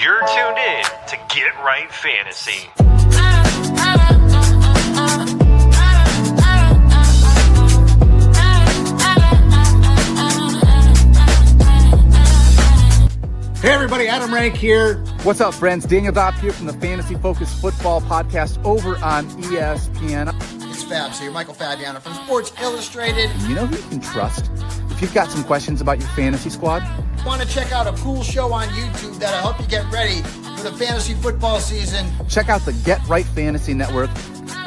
You're tuned in to Get Right Fantasy. Hey everybody, Adam Rank here. What's up, friends? Daniel Dopp here from the Fantasy Focused Football Podcast over on ESPN. It's Fabs here, Michael Fabiano from Sports Illustrated. You know who you can trust if you've got some questions about your fantasy squad? Want to check out a cool show on YouTube that'll help you get ready for the fantasy football season? Check out the Get Right Fantasy Network.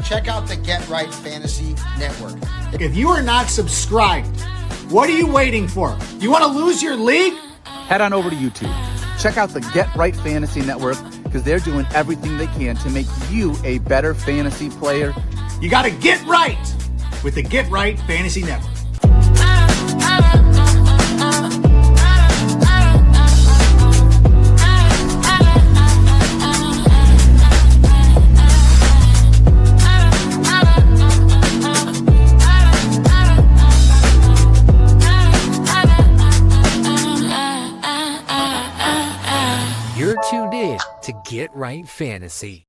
Check out the Get Right Fantasy Network. If you are not subscribed, what are you waiting for? You want to lose your league? Head on over to YouTube. Check out the Get Right Fantasy Network because they're doing everything they can to make you a better fantasy player. You got to get right with the Get Right Fantasy Network. You're tuned in to Get Right Fantasy.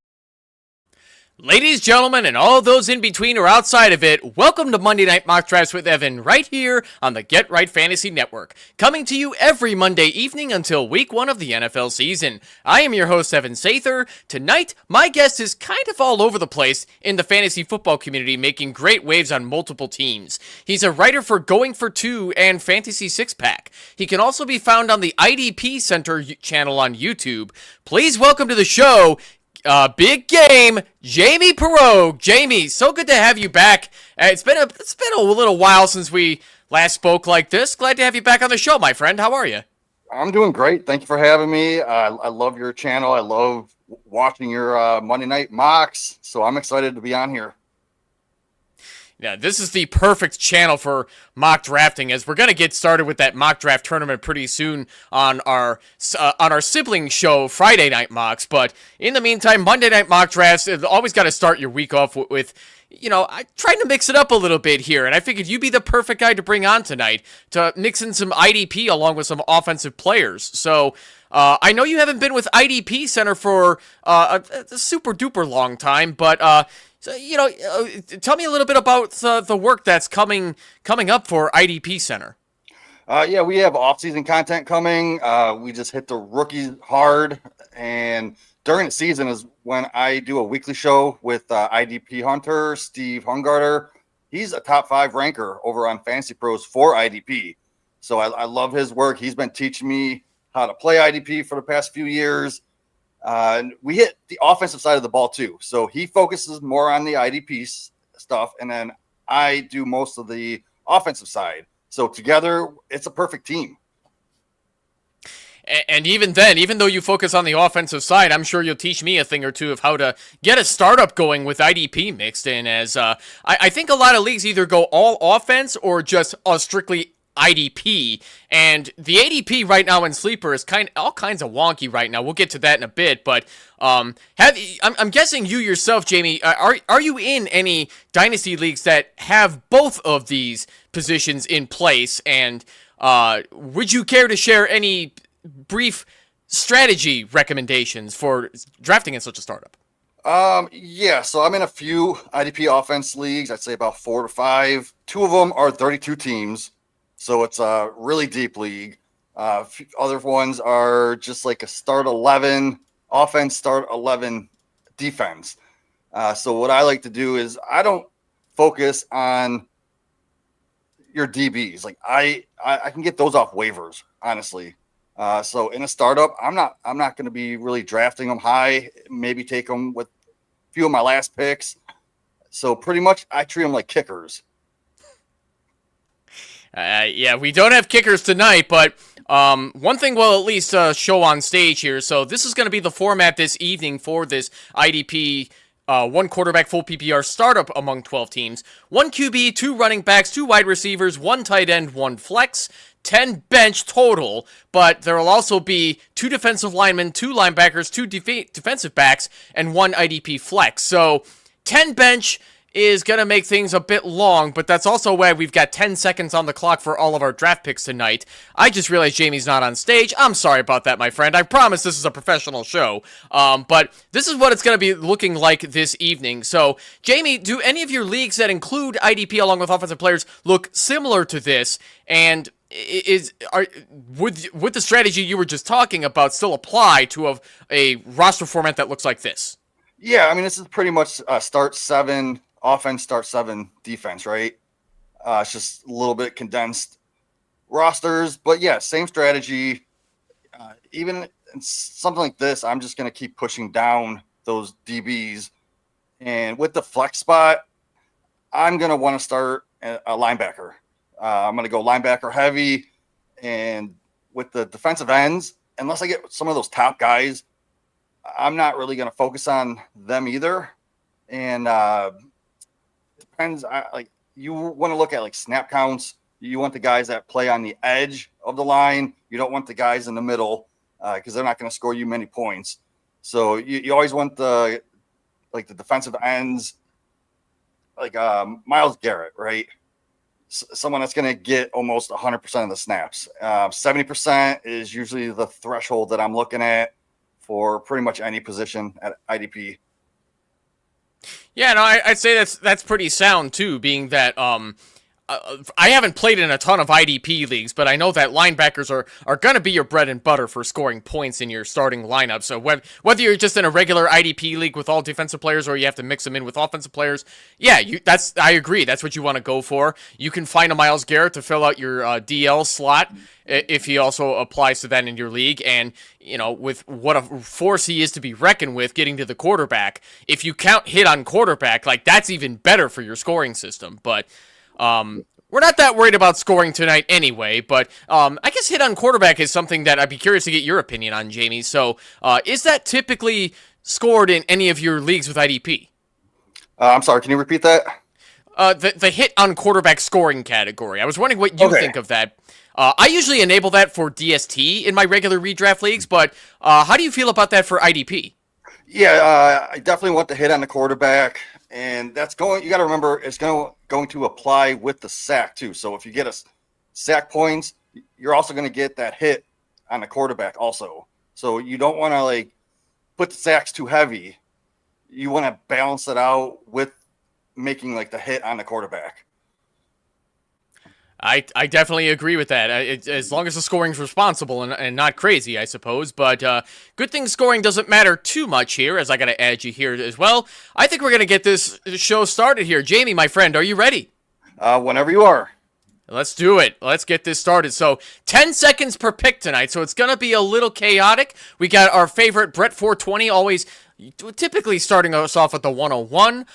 Ladies, gentlemen, and all those in between or outside of it, welcome to Monday Night Mock Drafts with Evan right here on the Get Right Fantasy Network, coming to you every Monday evening until week 1 of the NFL season. I am your host, Evan Sather. Tonight, my guest is kind of all over the place in the fantasy football community, making great waves on multiple teams. He's a writer for Going for Two and Fantasy Six Pack. He can also be found on the IDP Center channel on YouTube. Please welcome to the show, big game, Jamie Perog. Jamie, so good to have you back. It's been a little while since we last spoke like this. Glad to have you back on the show, my friend. How are you? I'm doing great. Thank you for having me. I love your channel. I love watching your Monday Night Mocks. So I'm excited to be on here. Yeah, this is the perfect channel for mock drafting, as we're going to get started with that mock draft tournament pretty soon on our sibling show, Friday Night Mocks. But in the meantime, Monday Night Mock Drafts, always got to start your week off with trying to mix it up a little bit here. And I figured you'd be the perfect guy to bring on tonight to mix in some IDP along with some offensive players. So I know you haven't been with IDP Center for a super duper long time, but so, tell me a little bit about the work that's coming up for IDP Center. Yeah, we have off-season content coming. We just hit the rookies hard, and during the season is when I do a weekly show with IDP Hunter, Steve Hungarter. He's a top 5 ranker over on Fantasy Pros for IDP. So I love his work. He's been teaching me how to play IDP for the past few years. And we hit the offensive side of the ball too. So he focuses more on the IDP stuff, and then I do most of the offensive side. So together, it's a perfect team. And even then, even though you focus on the offensive side, I'm sure you'll teach me a thing or two of how to get a startup going with IDP mixed in, as I think a lot of leagues either go all offense or just strictly IDP, and the ADP right now in Sleeper is all kinds of wonky right now. We'll get to that in a bit, but I'm guessing you yourself, Jamie, are you in any Dynasty leagues that have both of these positions in place, and would you care to share any brief strategy recommendations for drafting in such a startup? Yeah, so I'm in a few IDP offense leagues. I'd say about 4 to 5. 2 of them are 32 teams. So it's a really deep league. Other ones are just like a start 11 offense, start 11 defense. So what I like to do is I don't focus on your DBs. Like I can get those off waivers, honestly. So in a startup, I'm not going to be really drafting them high. Maybe take them with a few of my last picks. So pretty much I treat them like kickers. Yeah, we don't have kickers tonight, but one thing we'll at least show on stage here. So this is going to be the format this evening for this IDP 1 quarterback full PPR startup among 12 teams. 1 QB, 2 running backs, 2 wide receivers, 1 tight end, 1 flex, 10 bench total, but there will also be 2 defensive linemen, 2 linebackers, 2 defensive backs, and 1 IDP flex. So 10 bench is going to make things a bit long, but that's also why we've got 10 seconds on the clock for all of our draft picks tonight. I just realized Jamie's not on stage. I'm sorry about that, my friend. I promise this is a professional show. But this is what it's going to be looking like this evening. So, Jamie, do any of your leagues that include IDP along with offensive players look similar to this? And would the strategy you were just talking about still apply to a roster format that looks like this? Yeah, I mean, this is pretty much start 7 offense, start 7 defense, right? It's just a little bit condensed rosters, but yeah, same strategy. Even in something like this, I'm just going to keep pushing down those DBs. And with the flex spot, I'm going to want to start a linebacker. I'm going to go linebacker heavy. And with the defensive ends, unless I get some of those top guys, I'm not really going to focus on them either. And depends. Like, you want to look at like snap counts. You want the guys that play on the edge of the line. You don't want the guys in the middle because they're not going to score you many points. So you always want the defensive ends, like Myles Garrett, right? Someone that's going to get almost 100% of the snaps. 70% is usually the threshold that I'm looking at for pretty much any position at IDP. Yeah, no, I'd say that's pretty sound too, being that I haven't played in a ton of IDP leagues, but I know that linebackers are going to be your bread and butter for scoring points in your starting lineup. So whether you're just in a regular IDP league with all defensive players or you have to mix them in with offensive players, yeah, I agree. That's what you want to go for. You can find a Myles Garrett to fill out your DL slot if he also applies to that in your league. And, you know, with what a force he is to be reckoned with getting to the quarterback, if you count hit on quarterback, like that's even better for your scoring system. But we're not that worried about scoring tonight anyway, but I guess hit on quarterback is something that I'd be curious to get your opinion on, Jamie. So is that typically scored in any of your leagues with IDP? I'm sorry, can you repeat that? The hit on quarterback scoring category. I was wondering what you think of that. I usually enable that for DST in my regular redraft leagues, but how do you feel about that for IDP? Yeah, I definitely want the hit on the quarterback. And that's you got to remember, it's going to apply with the sack too. So if you get a sack points, you're also going to get that hit on the quarterback also. So you don't want to like put the sacks too heavy. You want to balance it out with making like the hit on the quarterback. I definitely agree with that. As long as the scoring's responsible and not crazy, I suppose. But good thing scoring doesn't matter too much here, as I got to add you here as well. I think we're going to get this show started here. Jamie, my friend, are you ready? Whenever you are. Let's do it. Let's get this started. So 10 seconds per pick tonight, so it's going to be a little chaotic. We got our favorite Brett 420 always typically starting us off at the 101.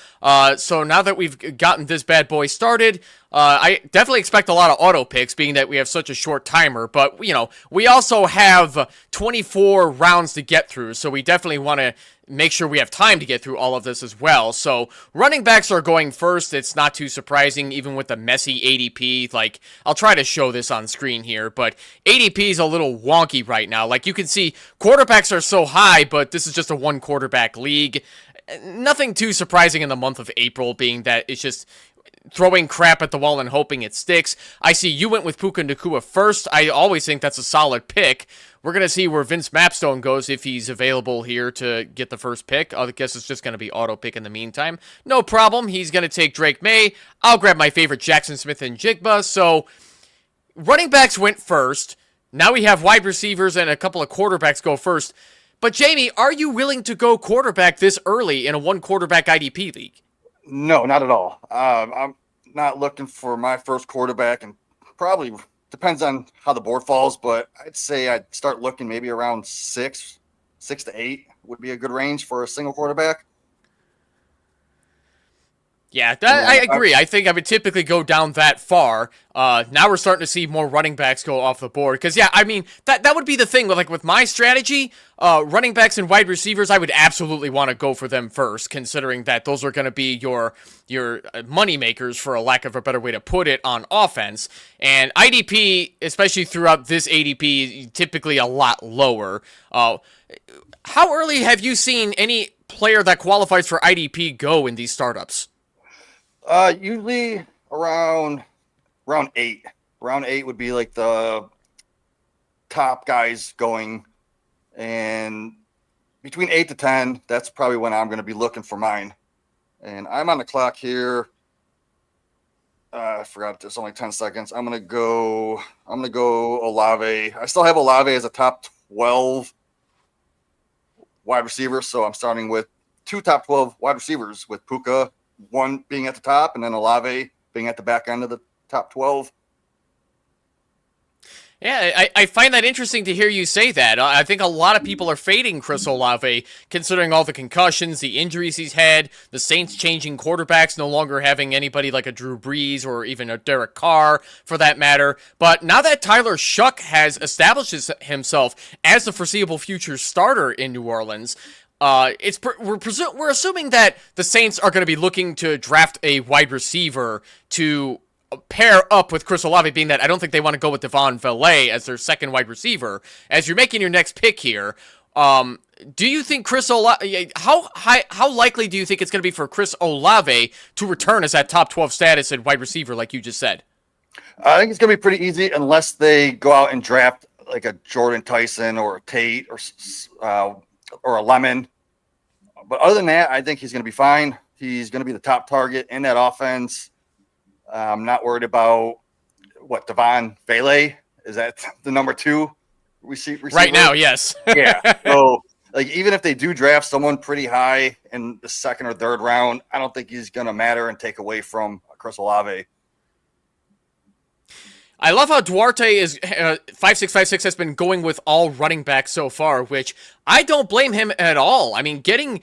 So now that we've gotten this bad boy started, I definitely expect a lot of auto picks, being that we have such a short timer. But, you know, we also have 24 rounds to get through, so we definitely want to make sure we have time to get through all of this as well. So running backs are going first. It's not too surprising, even with the messy ADP. Like, I'll try to show this on screen here, but ADP is a little wonky right now. Like, you can see quarterbacks are so high, but this is just a one quarterback league. Nothing too surprising in the month of April, being that it's just throwing crap at the wall and hoping it sticks. I see you went with Puka Nacua first. I always think that's a solid pick. We're going to see where Vince Mapstone goes if he's available here to get the first pick. I guess it's just going to be auto pick in the meantime. No problem. He's going to take Drake May. I'll grab my favorite Jackson Smith and Jigba. So running backs went first. Now we have wide receivers and a couple of quarterbacks go first. But Jamie, are you willing to go quarterback this early in a one quarterback IDP league? No, not at all. I'm not looking for my first quarterback, and probably depends on how the board falls, but I'd say I'd start looking maybe around 6 to 8 would be a good range for a single quarterback. Yeah, I agree. I think I would typically go down that far. Now we're starting to see more running backs go off the board. Because, yeah, I mean, that would be the thing. With my strategy, running backs and wide receivers, I would absolutely want to go for them first, considering that those are going to be your money makers, for a lack of a better way to put it, on offense. And IDP, especially throughout this ADP, typically a lot lower. How early have you seen any player that qualifies for IDP go in these startups? Usually around 8. Round 8 would be like the top guys going, and between 8 to 10, that's probably when I'm going to be looking for mine. And I'm on the clock here. I forgot there's only 10 seconds. I'm going to go Olave. I still have Olave as a top 12 wide receiver. So I'm starting with 2 top 12 wide receivers, with Puka, one being at the top, and then Olave being at the back end of the top 12. Yeah, I find that interesting to hear you say that. I think a lot of people are fading Chris Olave, considering all the concussions, the injuries he's had, the Saints changing quarterbacks, no longer having anybody like a Drew Brees or even a Derek Carr, for that matter. But now that Tyler Shuck has established himself as the foreseeable future starter in New Orleans, we're assuming that the Saints are going to be looking to draft a wide receiver to pair up with Chris Olave, being that I don't think they want to go with Devon Valet as their second wide receiver. As you're making your next pick here, do you think Chris Olave, how likely do you think it's going to be for Chris Olave to return as that top 12 status at wide receiver, like you just said? I think it's going to be pretty easy unless they go out and draft like a Jordan Tyson or a Tate or a Lemon. But other than that, I think he's going to be fine. He's going to be the top target in that offense. I'm not worried about Devon Valet. Is that the number 2 receiver? Right now, yes. Yeah. So, even if they do draft someone pretty high in the second or third round, I don't think he's going to matter and take away from Chris Olave. I love how Duarte is 5656 has been going with all running backs so far, which I don't blame him at all. I mean, getting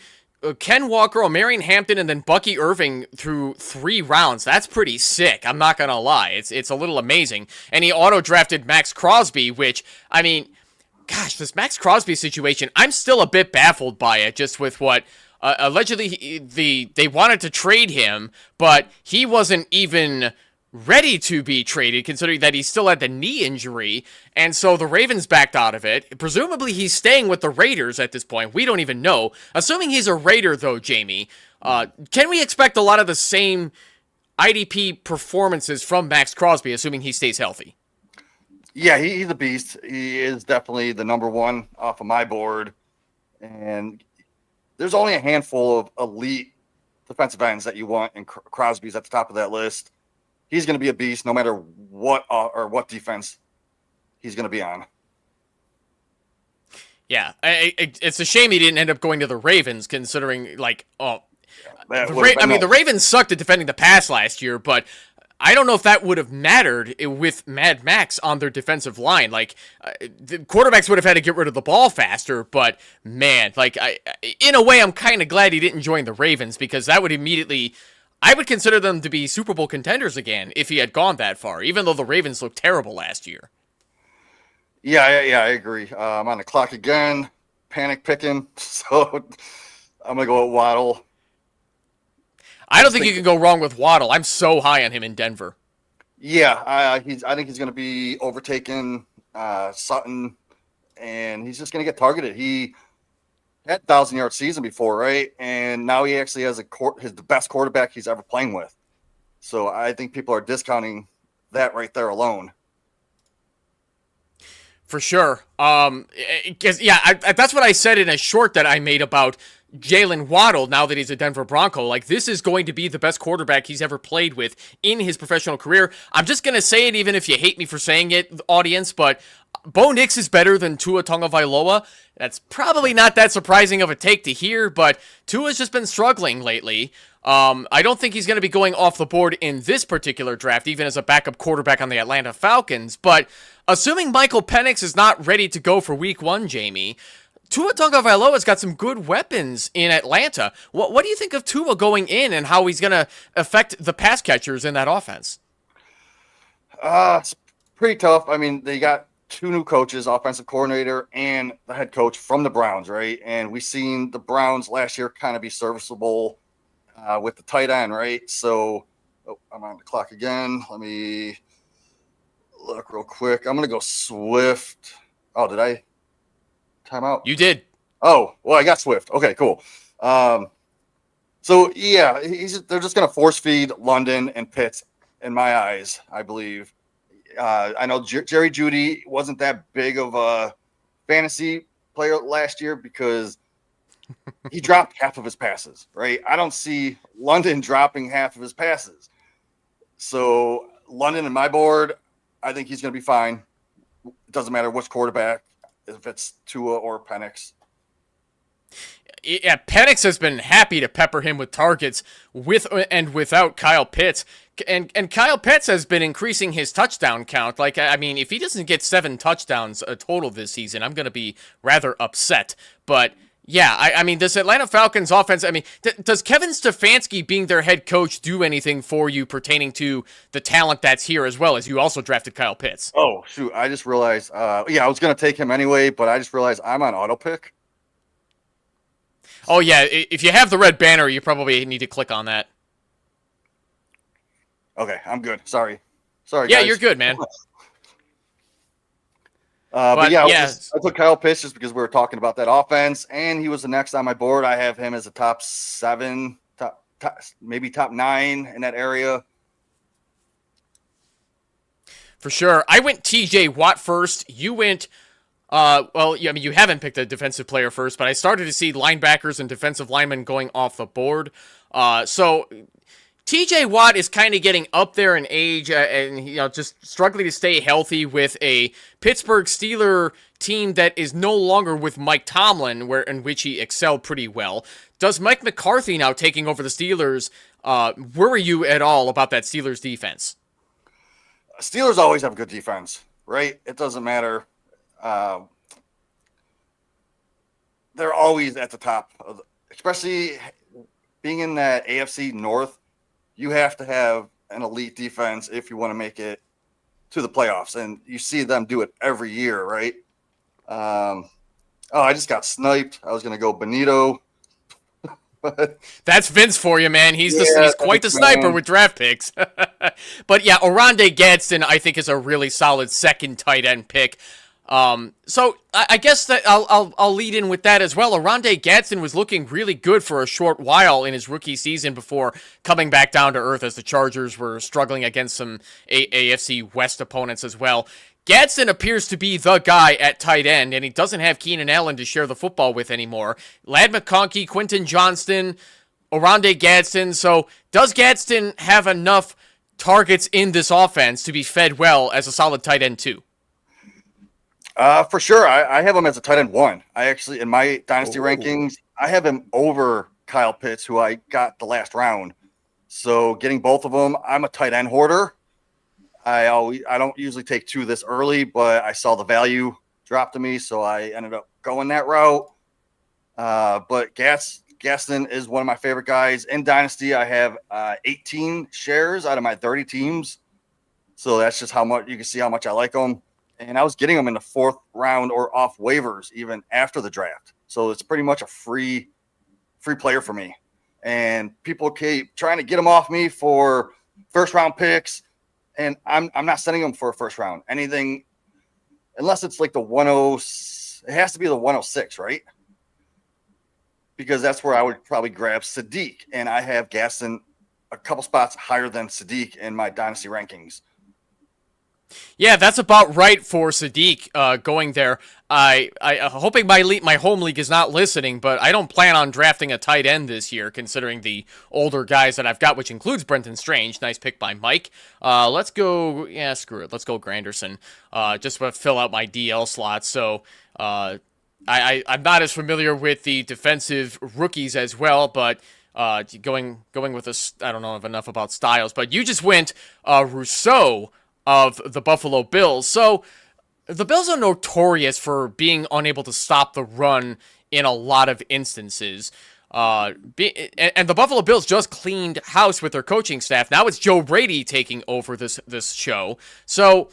Ken Walker, Omarion Hampton, and then Bucky Irving through 3 rounds. That's pretty sick. I'm not going to lie. It's a little amazing. And he auto-drafted Max Crosby, which, I mean, gosh, this Max Crosby situation, I'm still a bit baffled by it, just with what allegedly they wanted to trade him, but he wasn't even ready to be traded, considering that he still had the knee injury, and so the Ravens backed out of it. Presumably he's staying with the Raiders at this point. We don't even know. Assuming he's a Raider, though, Jamie, can we expect a lot of the same IDP performances from Max Crosby, assuming he stays healthy? Yeah, he's a beast. He is definitely the number 1 off of my board, and there's only a handful of elite defensive ends that you want, and Crosby's at the top of that list. He's going to be a beast no matter what defense he's going to be on. Yeah, it's a shame he didn't end up going to the Ravens, considering, the Ravens sucked at defending the pass last year, but I don't know if that would have mattered with Mad Max on their defensive line. The quarterbacks would have had to get rid of the ball faster, but man, in a way, I'm kind of glad he didn't join the Ravens, because that would immediately, I would consider them to be Super Bowl contenders again if he had gone that far, even though the Ravens looked terrible last year. Yeah, I agree. I'm on the clock again, panic picking, so I'm going to go with Waddle. I don't think you can go wrong with Waddle. I'm so high on him in Denver. Yeah, I think he's going to be overtaking Sutton, and he's just going to get targeted. He had 1,000-yard season before, right? And now he actually has the best quarterback he's ever playing with. So I think people are discounting that right there alone. For sure. That's what I said in a short that I made about Jalen Waddle, now that he's a Denver Bronco. This is going to be the best quarterback he's ever played with in his professional career. I'm just going to say it, even if you hate me for saying it, audience, but Bo Nix is better than Tua Tagovailoa. That's probably not that surprising of a take to hear, but Tua's just been struggling lately. I don't think he's going to be going off the board in this particular draft, even as a backup quarterback on the Atlanta Falcons. But assuming Michael Penix is not ready to go for week 1, Jamie, Tua Tagovailoa's got some good weapons in Atlanta. What do you think of Tua going in and how he's going to affect the pass catchers in that offense? It's pretty tough. I mean, they got 2 new coaches, offensive coordinator and the head coach from the Browns, right? And we've seen the Browns last year kind of be serviceable with the tight end, right? So I'm on the clock again. Let me look real quick. I'm going to go Swift. Oh, did I? Time out. You did. Oh, well, I got Swift. Okay, cool. So yeah, they're just going to force feed London and Pitts in my eyes, I believe. I know Jerry Jeudy wasn't that big of a fantasy player last year because he dropped half of his passes, right? I don't see London dropping half of his passes. So London in my board, I think he's going to be fine. It doesn't matter which quarterback, if it's Tua or Penix. Yeah, Penix has been happy to pepper him with targets with and without Kyle Pitts. And Kyle Pitts has been increasing his touchdown count. Like, I mean, if he doesn't get 7 touchdowns total this season, I'm going to be rather upset. But yeah, I mean, this Atlanta Falcons offense, I mean, does Kevin Stefanski being their head coach do anything for you pertaining to the talent that's here, as well as you also drafted Kyle Pitts? Oh, shoot. I just realized, I was going to take him anyway, but I just realized I'm on auto pick. Oh, yeah, if you have the red banner, you probably need to click on that. Okay, I'm good. Sorry, yeah, guys. You're good, man. But yeah, I took Kyle Pitts just because we were talking about that offense, and he was the next on my board. I have him as a top 7, maybe top 9 in that area. For sure. I went TJ Watt first. You went... you haven't picked a defensive player first, but I started to see linebackers and defensive linemen going off the board. So TJ Watt is kind of getting up there in age and just struggling to stay healthy with a Pittsburgh Steelers team that is no longer with Mike Tomlin, in which he excelled pretty well. Does Mike McCarthy now taking over the Steelers worry you at all about that Steelers defense? Steelers always have good defense, right? It doesn't matter. They're always at the top especially being in that AFC North. You have to have an elite defense if you want to make it to the playoffs, and you see them do it every year, right? I just got sniped. I was going to go Benito. That's Vince for you, man. He's quite the sniper with draft picks. But yeah, Oronde Gadsden, I think, is a really solid second tight end pick. So I guess that I'll lead in with that as well. Oronde Gadsden was looking really good for a short while in his rookie season before coming back down to earth as the Chargers were struggling against some AFC West opponents as well. Gadsden appears to be the guy at tight end, and he doesn't have Keenan Allen to share the football with anymore. Ladd McConkey, Quentin Johnston, Oronde Gadsden. So does Gadsden have enough targets in this offense to be fed well as a solid tight end too? For sure. I have him as a tight end 1. I actually, in my dynasty rankings, I have him over Kyle Pitts, who I got the last round. So getting both of them, I'm a tight end hoarder. I don't usually take 2 this early, but I saw the value drop to me, so I ended up going that route. But Gaston is one of my favorite guys. In Dynasty, I have 18 shares out of my 30 teams. So that's just how much you can see how much I like him. And I was getting them in the 4th round or off waivers even after the draft. So it's pretty much a free player for me. And people keep trying to get them off me for first round picks. And I'm not sending them for a first round. Anything, unless it's like the 10, it has to be the 106, right? Because that's where I would probably grab Sadiq. And I have Gaston a couple spots higher than Sadiq in my dynasty rankings. Yeah, that's about right for Sadiq going there. I hoping my home league is not listening, but I don't plan on drafting a tight end this year, considering the older guys that I've got, which includes Brenton Strange. Nice pick by Mike. Let's go. Yeah, screw it. Let's go Granderson. Just to fill out my DL slots. So I'm not as familiar with the defensive rookies as well, but. Going with this, I don't know enough about styles, but you just went Rousseau of the Buffalo Bills. So the Bills are notorious for being unable to stop the run in a lot of instances. And the Buffalo Bills just cleaned house with their coaching staff. Now it's Joe Brady taking over this show. So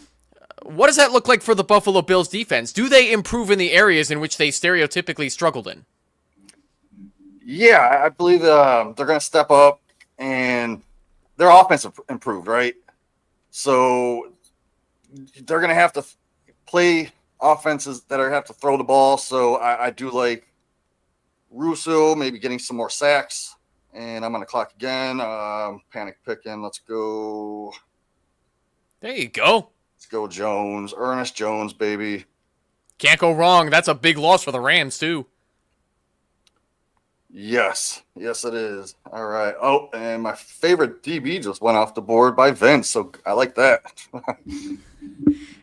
what does that look like for the Buffalo Bills defense? Do they improve in the areas in which they stereotypically struggled in? Yeah, I believe they're going to step up, and their offense improved, right? So they're going to have to play offenses that have to throw the ball. So I do like Russo maybe getting some more sacks And I'm on the clock again. Panic picking. Let's go. There you go. Let's go Jones. Ernest Jones, baby. Can't go wrong. That's a big loss for the Rams, too. Yes, it is. All right. Oh, and my favorite DB just went off the board by Vince, so I like that.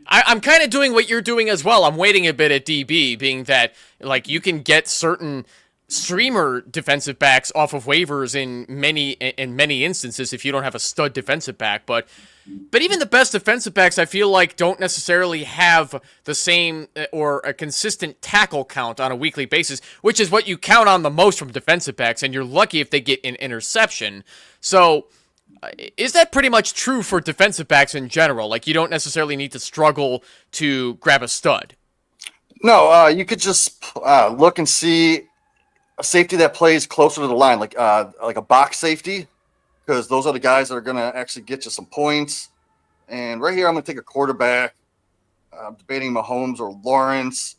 I'm kind of doing what you're doing as well. I'm waiting a bit at DB, being that like you can get certain streamer defensive backs off of waivers in many instances if you don't have a stud defensive back, but even the best defensive backs, I feel like, don't necessarily have the same or a consistent tackle count on a weekly basis, which is what you count on the most from defensive backs, and you're lucky if they get an interception. So, is that pretty much true for defensive backs in general? Like, you don't necessarily need to struggle to grab a stud. No, you could just look and see a safety that plays closer to the line, like a box safety, because those are the guys that are going to actually get you some points. And right here, I'm going to take a quarterback. I'm debating Mahomes or Lawrence.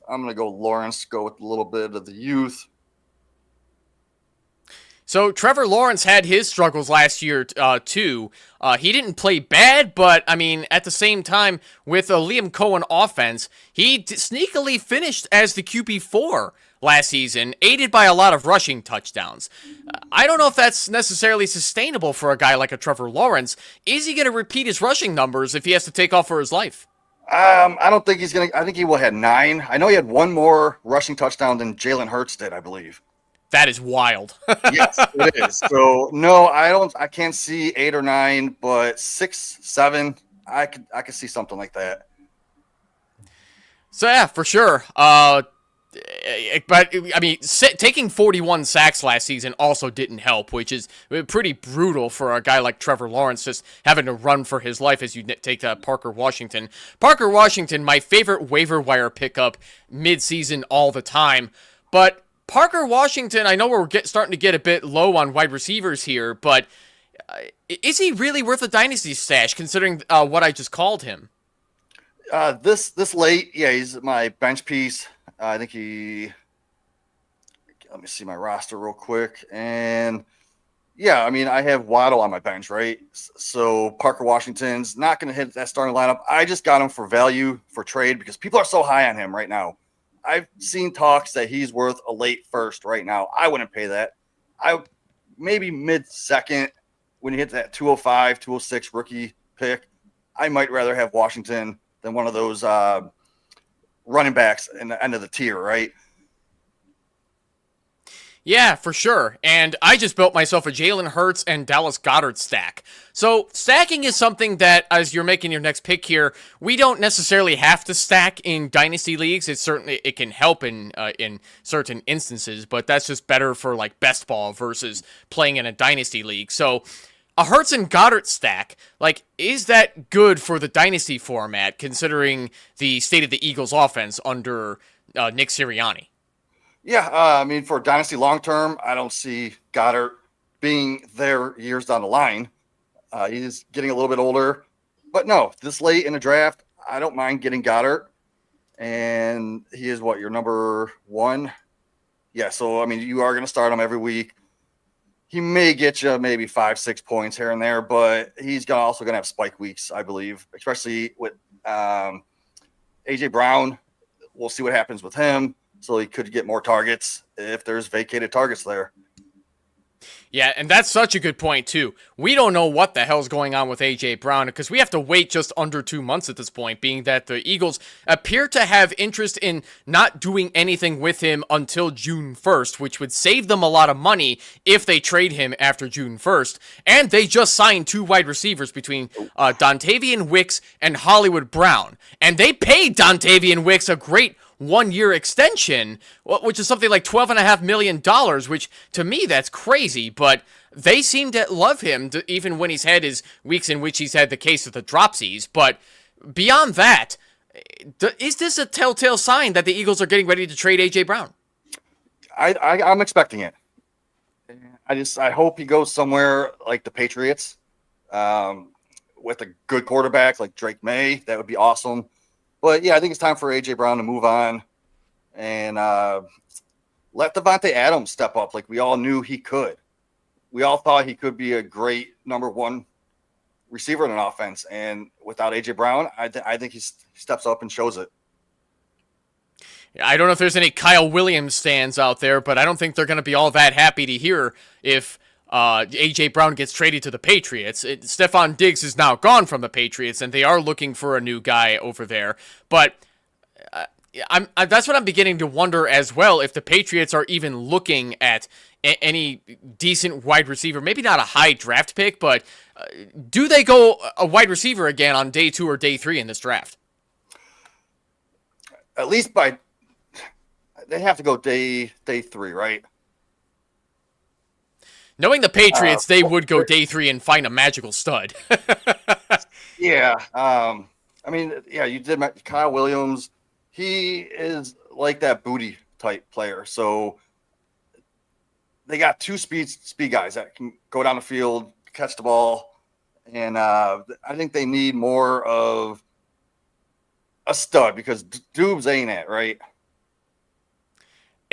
I'm going to go Lawrence, go with a little bit of the youth. So Trevor Lawrence had his struggles last year, too. He didn't play bad, but, I mean, at the same time, with a Liam Cohen offense, he sneakily finished as the QB4 last season, aided by a lot of rushing touchdowns. I don't know if that's necessarily sustainable for a guy like a Trevor Lawrence. Is he going to repeat his rushing numbers if he has to take off for his life? I don't think he's going to. I think he will have 9. I know he had one more rushing touchdown than Jalen Hurts did, I believe. That is wild. Yes, it is. So no, I can't see 8 or 9, but 6, 7, I could see something like that. So yeah, for sure. But I mean, taking 41 sacks last season also didn't help, which is pretty brutal for a guy like Trevor Lawrence, just having to run for his life as you take Parker Washington. Parker Washington, my favorite waiver wire pickup mid-season all the time, but Parker Washington, I know we're starting to get a bit low on wide receivers here, but is he really worth a dynasty stash considering what I just called him? This late, yeah, he's my bench piece. I think let me see my roster real quick. And yeah, I mean, I have Waddle on my bench, right? So Parker Washington's not going to hit that starting lineup. I just got him for value for trade because people are so high on him right now. I've seen talks that he's worth a late first right now. I wouldn't pay that. Maybe mid-second when you hit that 205, 206 rookie pick. I might rather have Washington than one of those running backs in the end of the tier, right? Yeah, for sure. And I just built myself a Jalen Hurts and Dallas Goedert stack. So stacking is something that, as you're making your next pick here, we don't necessarily have to stack in dynasty leagues. It can help in certain instances, but that's just better for like best ball versus playing in a dynasty league. So a Hurts and Goddard stack, like, is that good for the dynasty format considering the state of the Eagles offense under Nick Sirianni? Yeah, I mean, for dynasty long term, I don't see Goddard being there years down the line. He's getting a little bit older, but no, this late in the draft, I don't mind getting Goddard. And he is your number 1? Yeah, so I mean, you are going to start him every week. He may get you maybe 5-6 points here and there, but he's also going to have spike weeks, I believe, especially with AJ Brown. We'll see what happens with him. So he could get more targets if there's vacated targets there. Yeah, and that's such a good point, too. We don't know what the hell's going on with A.J. Brown because we have to wait just under 2 months at this point, being that the Eagles appear to have interest in not doing anything with him until June 1st, which would save them a lot of money if they trade him after June 1st. And they just signed 2 wide receivers between Dontavian Wicks and Hollywood Brown. And they paid Dontavian Wicks a great 1-year extension, which is something like $12.5 million, which to me that's crazy, but they seem to love him even when he's had his weeks in which he's had the case of the dropsies. But beyond that, is this a telltale sign that the Eagles are getting ready to trade A.J. Brown? I'm expecting it. I hope he goes somewhere like the Patriots with a good quarterback like Drake May. That would be awesome. But yeah, I think it's time for A.J. Brown to move on. And let Devontae Adams step up like we all knew he could. We all thought he could be a great number one receiver in an offense. And without A.J. Brown, I think he steps up and shows it. I don't know if there's any Kyle Williams stands out there, but I don't think they're going to be all that happy to hear if A.J. Brown gets traded to the Patriots. Stephon Diggs is now gone from the Patriots, and they are looking for a new guy over there. But that's what I'm beginning to wonder as well, if the Patriots are even looking at any decent wide receiver. Maybe not a high draft pick, but do they go a wide receiver again on day 2 or day 3 in this draft? At least they have to go day 3, right? Knowing the Patriots, they would go day 3 and find a magical stud. Yeah. You did Kyle Williams. He is like that booty type player. So they got 2 speed guys that can go down the field, catch the ball. And I think they need more of a stud because Doubs ain't it, right?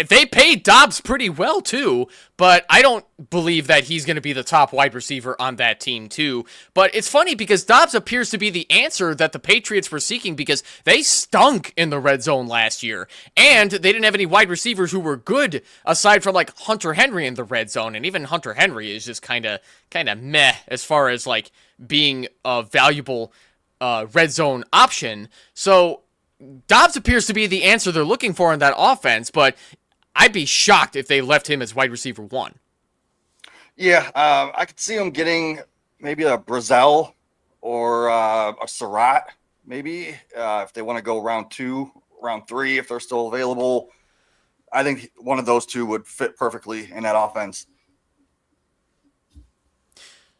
They paid Dobbs pretty well, too, but I don't believe that he's going to be the top wide receiver on that team, too. But it's funny because Dobbs appears to be the answer that the Patriots were seeking because they stunk in the red zone last year, and they didn't have any wide receivers who were good aside from, like, Hunter Henry in the red zone, and even Hunter Henry is just kind of meh as far as, like, being a valuable red zone option. So Dobbs appears to be the answer they're looking for in that offense, but I'd be shocked if they left him as wide receiver 1. Yeah, I could see him getting maybe a Brazel or a Surratt, maybe, if they want to go round 2, round 3, if they're still available. I think one of those 2 would fit perfectly in that offense.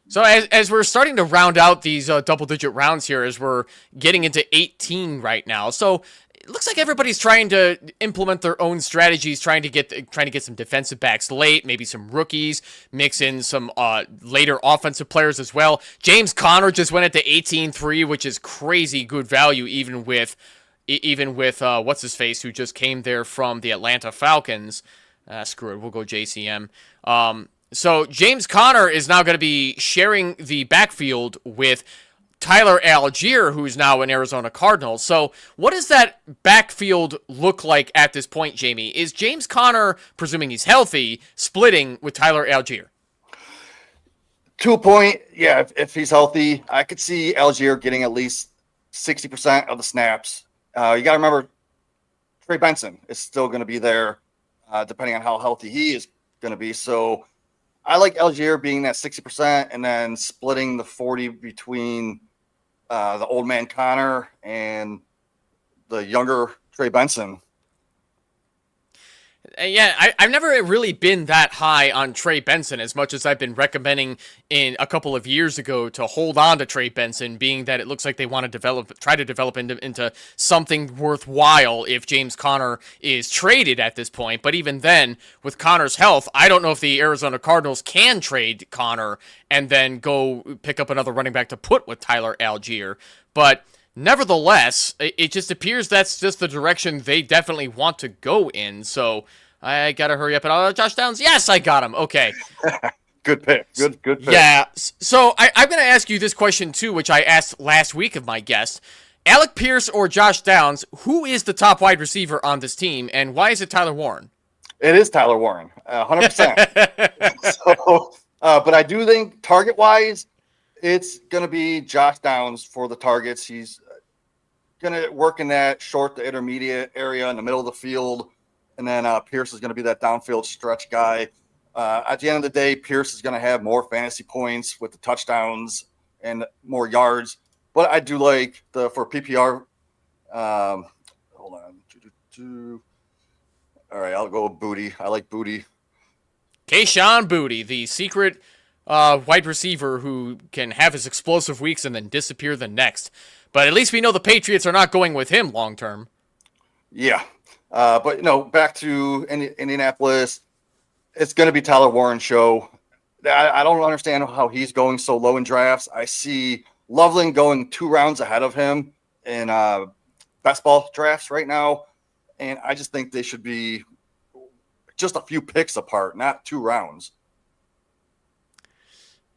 So as we're starting to round out these double-digit rounds here, as we're getting into 18 right now, so it looks like everybody's trying to implement their own strategies, trying to get some defensive backs late, maybe some rookies, mix in some later offensive players as well. James Conner just went at the 18-3, which is crazy good value, even with what's his face, who just came there from the Atlanta Falcons. Screw it, we'll go JCM. So James Conner is now going to be sharing the backfield with Tyler Algier, who's now an Arizona Cardinal. So what does that backfield look like at this point, Jamie? Is James Conner, presuming he's healthy, splitting with Tyler Algier? To a point, yeah, if he's healthy, I could see Algier getting at least 60% of the snaps. You got to remember, Trey Benson is still going to be there, depending on how healthy he is going to be. So I like Algier being that 60% and then splitting the 40 between the old man Connor and the younger Trey Benson. Yeah, I've never really been that high on Trey Benson as much as I've been recommending in a couple of years ago to hold on to Trey Benson, being that it looks like they want to try to develop into something worthwhile if James Conner is traded at this point. But even then, with Conner's health, I don't know if the Arizona Cardinals can trade Conner and then go pick up another running back to put with Tyler Algier. But nevertheless, it just appears that's just the direction they definitely want to go in. So I gotta hurry up and Josh Downs. Yes, I got him. Okay. Good pick. Good pick. Yeah. So I'm gonna ask you this question too, which I asked last week of my guest. Alec Pierce or Josh Downs, who is the top wide receiver on this team, and why is it Tyler Warren? It is Tyler Warren, 100%. So, but I do think target-wise, it's going to be Josh Downs for the targets. He's going to work in that short to intermediate area in the middle of the field. And then Pierce is going to be that downfield stretch guy. At the end of the day, Pierce is going to have more fantasy points with the touchdowns and more yards. But I do like for PPR. Hold on. All right, I'll go with Booty. I like Booty. Kayshon Boutte, the secret wide receiver who can have his explosive weeks and then disappear the next. But at least we know the Patriots are not going with him long term. Yeah. But, back to Indianapolis, it's going to be Tyler Warren's show. I don't understand how he's going so low in drafts. I see Loveland going 2 rounds ahead of him in best ball drafts right now. And I just think they should be just a few picks apart, not 2 rounds.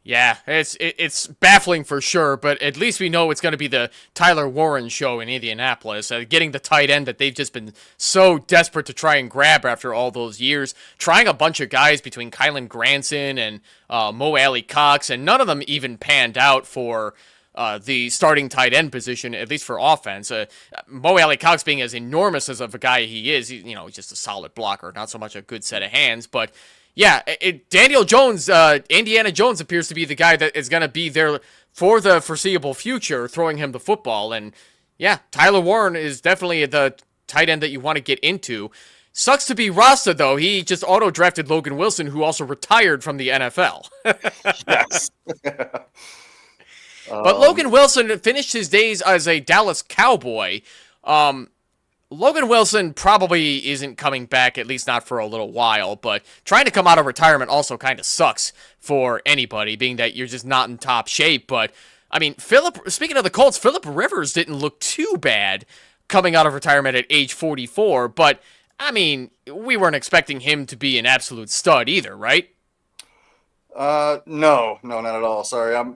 Yeah, it's baffling for sure, but at least we know it's going to be the Tyler Warren show in Indianapolis, getting the tight end that they've just been so desperate to try and grab after all those years, trying a bunch of guys between Kylan Granson and Mo Alley Cox, and none of them even panned out for the starting tight end position, at least for offense. Mo Alley Cox being as enormous as of a guy he is, he's just a solid blocker, not so much a good set of hands, but yeah, Daniel Jones, Indiana Jones appears to be the guy that is going to be there for the foreseeable future, throwing him the football. And yeah, Tyler Warren is definitely the tight end that you want to get into. Sucks to be Rasta, though. He just auto-drafted Logan Wilson, who also retired from the NFL. Yes. But Logan Wilson finished his days as a Dallas Cowboy. Logan Wilson probably isn't coming back, at least not for a little while, but trying to come out of retirement also kind of sucks for anybody, being that you're just not in top shape. But, I mean, speaking of the Colts, Phillip Rivers didn't look too bad coming out of retirement at age 44, but, I mean, we weren't expecting him to be an absolute stud either, right? No, not at all. Sorry,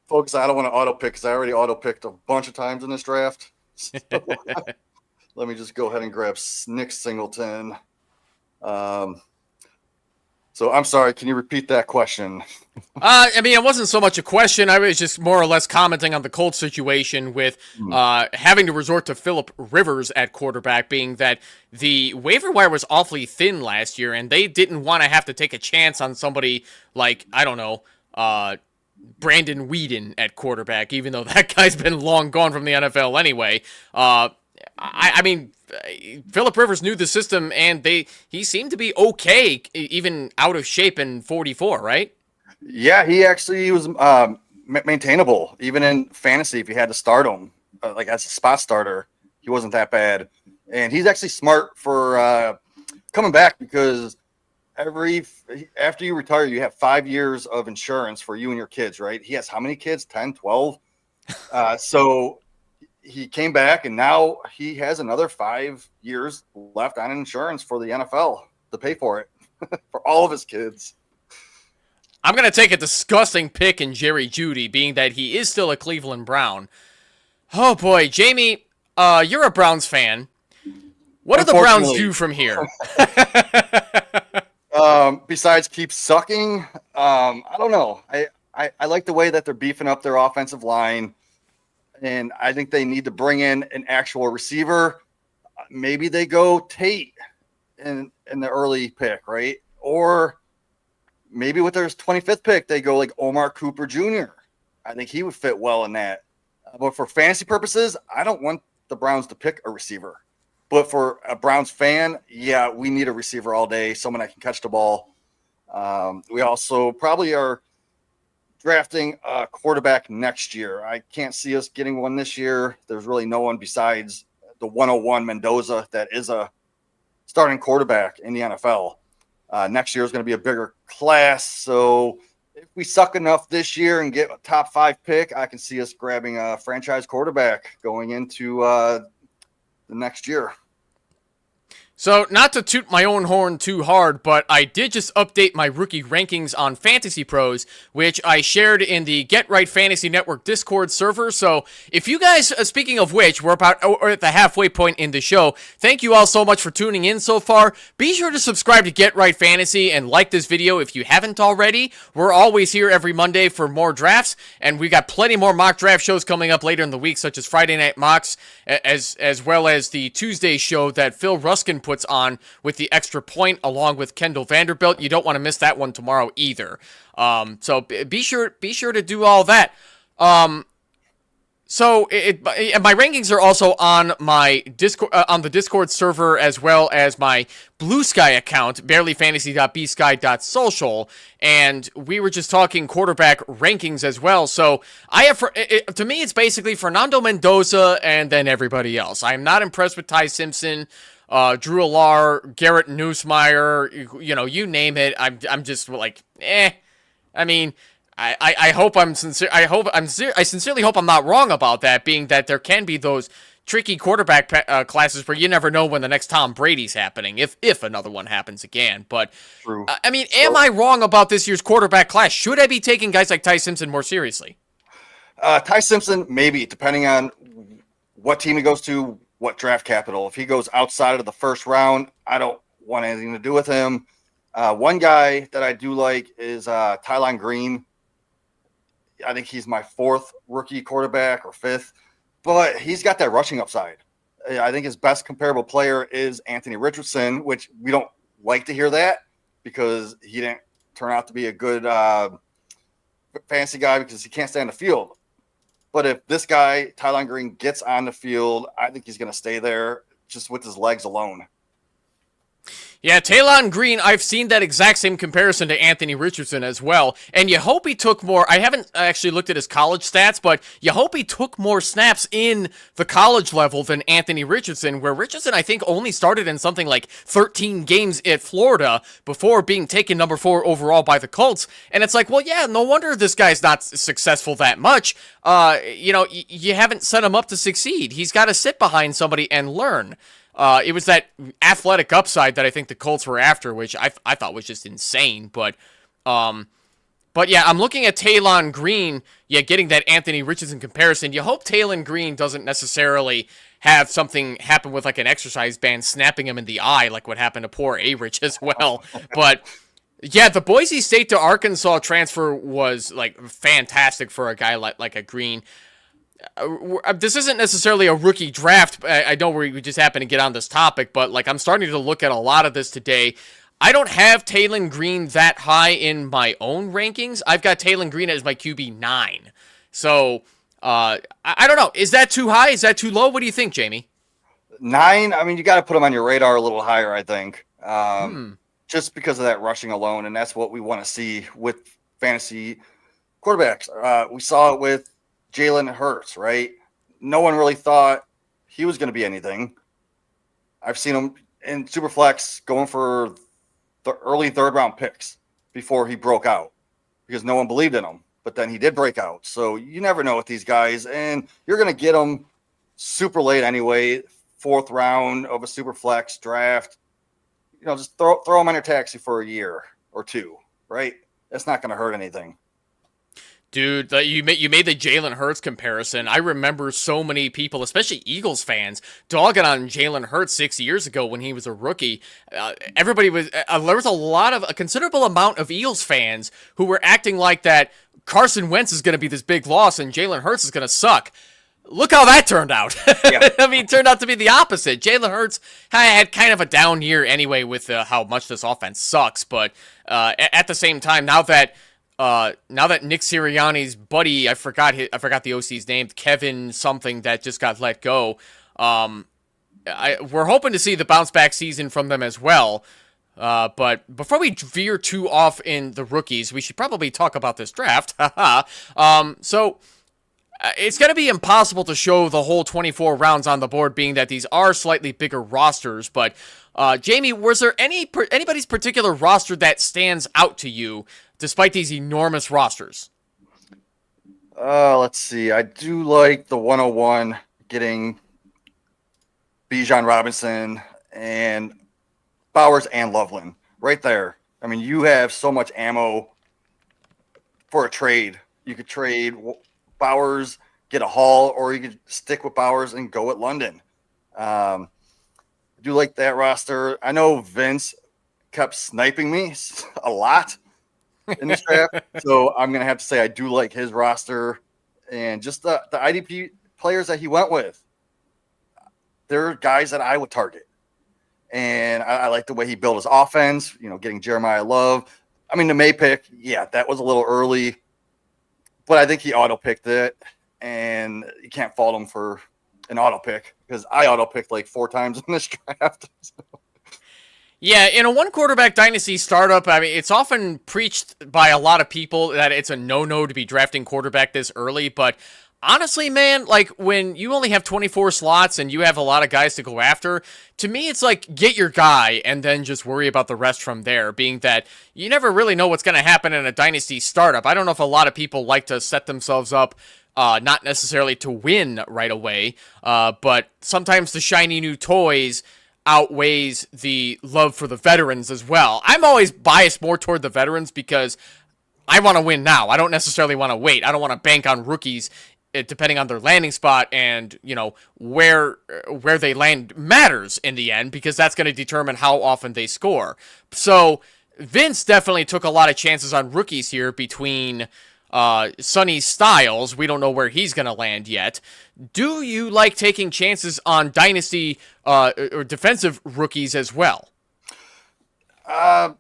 folks, I don't want to auto-pick because I already auto-picked a bunch of times in this draft. So, let me just go ahead and grab Nick Singleton. So I'm sorry. Can you repeat that question? I mean, it wasn't so much a question. I was just more or less commenting on the Colts situation with having to resort to Phillip Rivers at quarterback, being that the waiver wire was awfully thin last year, and they didn't want to have to take a chance on somebody like, I don't know, Brandon Weeden at quarterback, even though that guy's been long gone from the NFL anyway. I mean, Phillip Rivers knew the system, and he seemed to be okay, even out of shape in 44, right? Yeah, he actually was maintainable, even in fantasy. If you had to start him, like as a spot starter, he wasn't that bad. And he's actually smart for coming back because after you retire, you have 5 years of insurance for you and your kids, right? He has how many kids? 10, 12? So he came back, and now he has another 5 years left on insurance for the NFL to pay for it for all of his kids. I'm going to take a disgusting pick in Jerry Jeudy, being that he is still a Cleveland Brown. Oh, boy. Jamie, you're a Browns fan. What do the Browns do from here? Besides keep sucking, I don't know. I like the way that they're beefing up their offensive line. And I think they need to bring in an actual receiver. Maybe they go Tate in the early pick, right? Or maybe with their 25th pick, they go like Omar Cooper Jr. I think he would fit well in that. But for fantasy purposes, I don't want the Browns to pick a receiver. But for a Browns fan, yeah, we need a receiver all day, someone that can catch the ball. We also probably are drafting a quarterback next year. I can't see us getting one this year. There's really no one besides the 101 Mendoza that is a starting quarterback in the NFL. Next year is going to be a bigger class. So if we suck enough this year and get a top 5 pick, I can see us grabbing a franchise quarterback going into the next year. So, not to toot my own horn too hard, but I did just update my rookie rankings on Fantasy Pros, which I shared in the Get Right Fantasy Network Discord server. So, if you guys, speaking of which, we're about at the halfway point in the show. Thank you all so much for tuning in so far. Be sure to subscribe to Get Right Fantasy and like this video if you haven't already. We're always here every Monday for more drafts, and we got plenty more mock draft shows coming up later in the week, such as Friday Night Mocks, as well as the Tuesday show that Phil Ruskin puts on with the Extra Point along with Kendall VanDerBilt. You don't want to miss that one tomorrow either. So be sure to do all that. So my rankings are also on my Discord, on the Discord server, as well as my Bluesky account, barelyfantasy.bsky.social, and we were just talking quarterback rankings as well. So I have, to me, it's basically Fernando Mendoza and then everybody else. I'm not impressed with Ty Simpson, Drew Allar, Garrett Nussmeier, you name it. I'm just like, I mean, I hope I'm sincere. I sincerely hope I'm not wrong about that, being that there can be those tricky quarterback classes where you never know when the next Tom Brady's happening, if another one happens again. But, True. I mean, am I wrong about this year's quarterback class? Should I be taking guys like Ty Simpson more seriously? Ty Simpson, maybe, depending on what team he goes to, what draft capital. If he goes outside of the first round, I don't want anything to do with him. One guy that I do like is Tylon Green. I think he's my 4th rookie quarterback or 5th, but he's got that rushing upside. I think his best comparable player is Anthony Richardson, which we don't like to hear that because he didn't turn out to be a good fantasy guy because he can't stay on the field. But if this guy, Tylon Green, gets on the field, I think he's going to stay there just with his legs alone. Yeah, Tylon Green, I've seen that exact same comparison to Anthony Richardson as well, and you hope he took more. I haven't actually looked at his college stats, but you hope he took more snaps in the college level than Anthony Richardson, where Richardson, I think, only started in something like 13 games at Florida before being taken number 4 overall by the Colts, and it's like, well, yeah, no wonder this guy's not successful that much. You haven't set him up to succeed. He's got to sit behind somebody and learn. It was that athletic upside that I think the Colts were after, which I thought was just insane. But yeah, I'm looking at Tylon Green, getting that Anthony Richardson comparison. You hope Tylon Green doesn't necessarily have something happen with like an exercise band snapping him in the eye, like what happened to poor A-Rich as well. But yeah, the Boise State to Arkansas transfer was like fantastic for a guy like a Green. This isn't necessarily a rookie draft. I know we just happen to get on this topic, but like I'm starting to look at a lot of this today. I don't have Tylon Green that high in my own rankings. I've got Tylon Green as my QB 9. So I don't know. Is that too high? Is that too low? What do you think, Jamie? 9. I mean, you got to put him on your radar a little higher, I think, just because of that rushing alone, and that's what we want to see with fantasy quarterbacks. We saw it with Jalen Hurts, right? No one really thought he was going to be anything. I've seen him in Superflex going for the early 3rd round picks before he broke out because no one believed in him. But then he did break out. So you never know with these guys, and you're going to get them super late anyway, 4th round of a Superflex draft. Just throw them on your taxi for a year or 2, right? That's not going to hurt anything. Dude, you made the Jalen Hurts comparison. I remember so many people, especially Eagles fans, dogging on Jalen Hurts 6 years ago when he was a rookie. Everybody was there was a considerable amount of Eagles fans who were acting like that Carson Wentz is going to be this big loss and Jalen Hurts is going to suck. Look how that turned out. Yeah. I mean, it turned out to be the opposite. Jalen Hurts had kind of a down year anyway with how much this offense sucks. But at the same time, now that Nick Sirianni's buddy, I forgot the OC's name, Kevin something, that just got let go. We're hoping to see the bounce back season from them as well. But before we veer too off in the rookies, we should probably talk about this draft. So it's going to be impossible to show the whole 24 rounds on the board, being that these are slightly bigger rosters. But Jamie, was there anybody's particular roster that stands out to you despite these enormous rosters? Let's see. I do like the 101 getting Bijan Robinson and Bowers and Loveland right there. I mean, you have so much ammo for a trade. You could trade Bowers, get a haul, or you could stick with Bowers and go with London. I do like that roster. I know Vince kept sniping me a lot in this draft, so I'm going to have to say I do like his roster and just the IDP players that he went with. They're guys that I would target. And I like the way he built his offense, getting Jeremiah Love. I mean, the May pick, yeah, that was a little early, but I think he auto-picked it, and you can't fault him for an auto-pick because I auto-picked like 4 times in this draft. Yeah, in a one-quarterback dynasty startup, I mean, it's often preached by a lot of people that it's a no-no to be drafting quarterback this early, but honestly, man, like when you only have 24 slots and you have a lot of guys to go after, to me, it's like get your guy and then just worry about the rest from there, being that you never really know what's going to happen in a dynasty startup. I don't know if a lot of people like to set themselves up not necessarily to win right away, but sometimes the shiny new toys outweighs the love for the veterans as well. I'm always biased more toward the veterans because I want to win now. I don't necessarily want to wait. I don't want to bank on rookies depending on their landing spot, and where they land matters in the end, because that's going to determine how often they score. So Vince definitely took a lot of chances on rookies here between Sonny Styles. We don't know where he's going to land yet. Do you like taking chances on dynasty or defensive rookies as well? I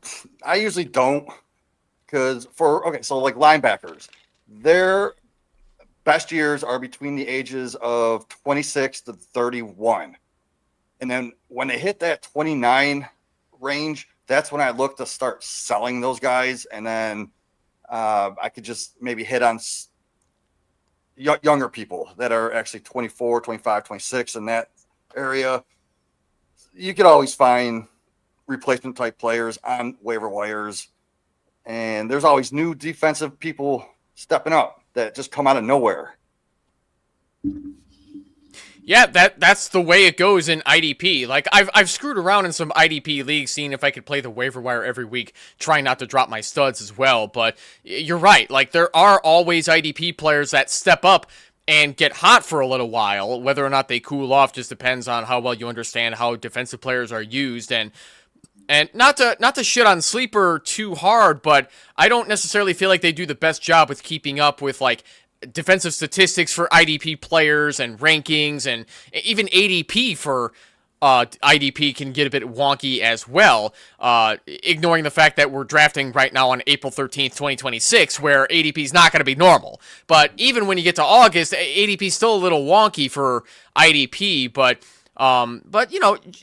usually don't, because so like linebackers, their best years are between the ages of 26 to 31. And then when they hit that 29 range, that's when I look to start selling those guys. And then I could just maybe hit on younger people that are actually 24, 25, 26 in that area. You could always find replacement type players on waiver wires. And there's always new defensive people stepping up that just come out of nowhere. Yeah, that's the way it goes in IDP. Like, I've screwed around in some IDP leagues, seeing if I could play the waiver wire every week, trying not to drop my studs as well. But you're right. Like, there are always IDP players that step up and get hot for a little while. Whether or not they cool off just depends on how well you understand how defensive players are used. And not to shit on Sleeper too hard, but I don't necessarily feel like they do the best job with keeping up with, like, defensive statistics for IDP players and rankings, and even ADP for IDP can get a bit wonky as well, ignoring the fact that we're drafting right now on April 13th, 2026, where ADP is not going to be normal. But even when you get to August, ADP is still a little wonky for IDP, but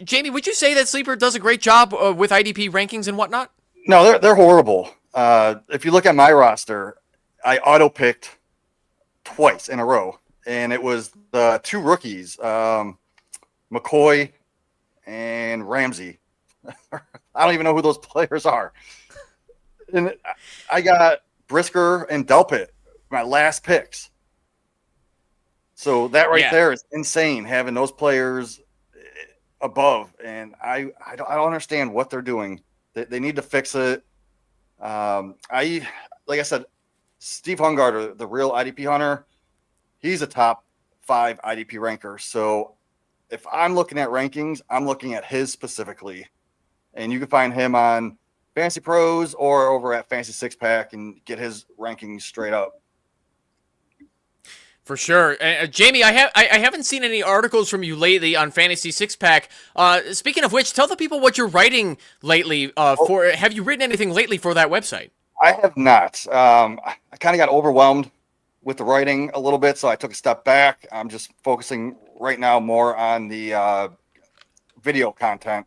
Jamie, would you say that Sleeper does a great job with IDP rankings and whatnot? No, they're horrible. If you look at my roster, I auto-picked twice in a row, and it was the two rookies, McCoy and Ramsey. I don't even know who those players are. And I got Brisker and Delpit, my last picks. So that there is insane, having those players above, and I don't understand what they're doing. They need to fix it. Like I said, Steve Hungarter, the real IDP hunter, he's a top 5 IDP ranker. So if I'm looking at rankings, I'm looking at his specifically, and you can find him on Fantasy Pros or over at Fantasy Six Pack and get his rankings straight up. For sure. Jamie, I haven't seen any articles from you lately on Fantasy Six Pack. Speaking of which, tell the people what you're writing lately. Have you written anything lately for that website? I have not. I kind of got overwhelmed with the writing a little bit, so I took a step back. I'm just focusing right now more on the video content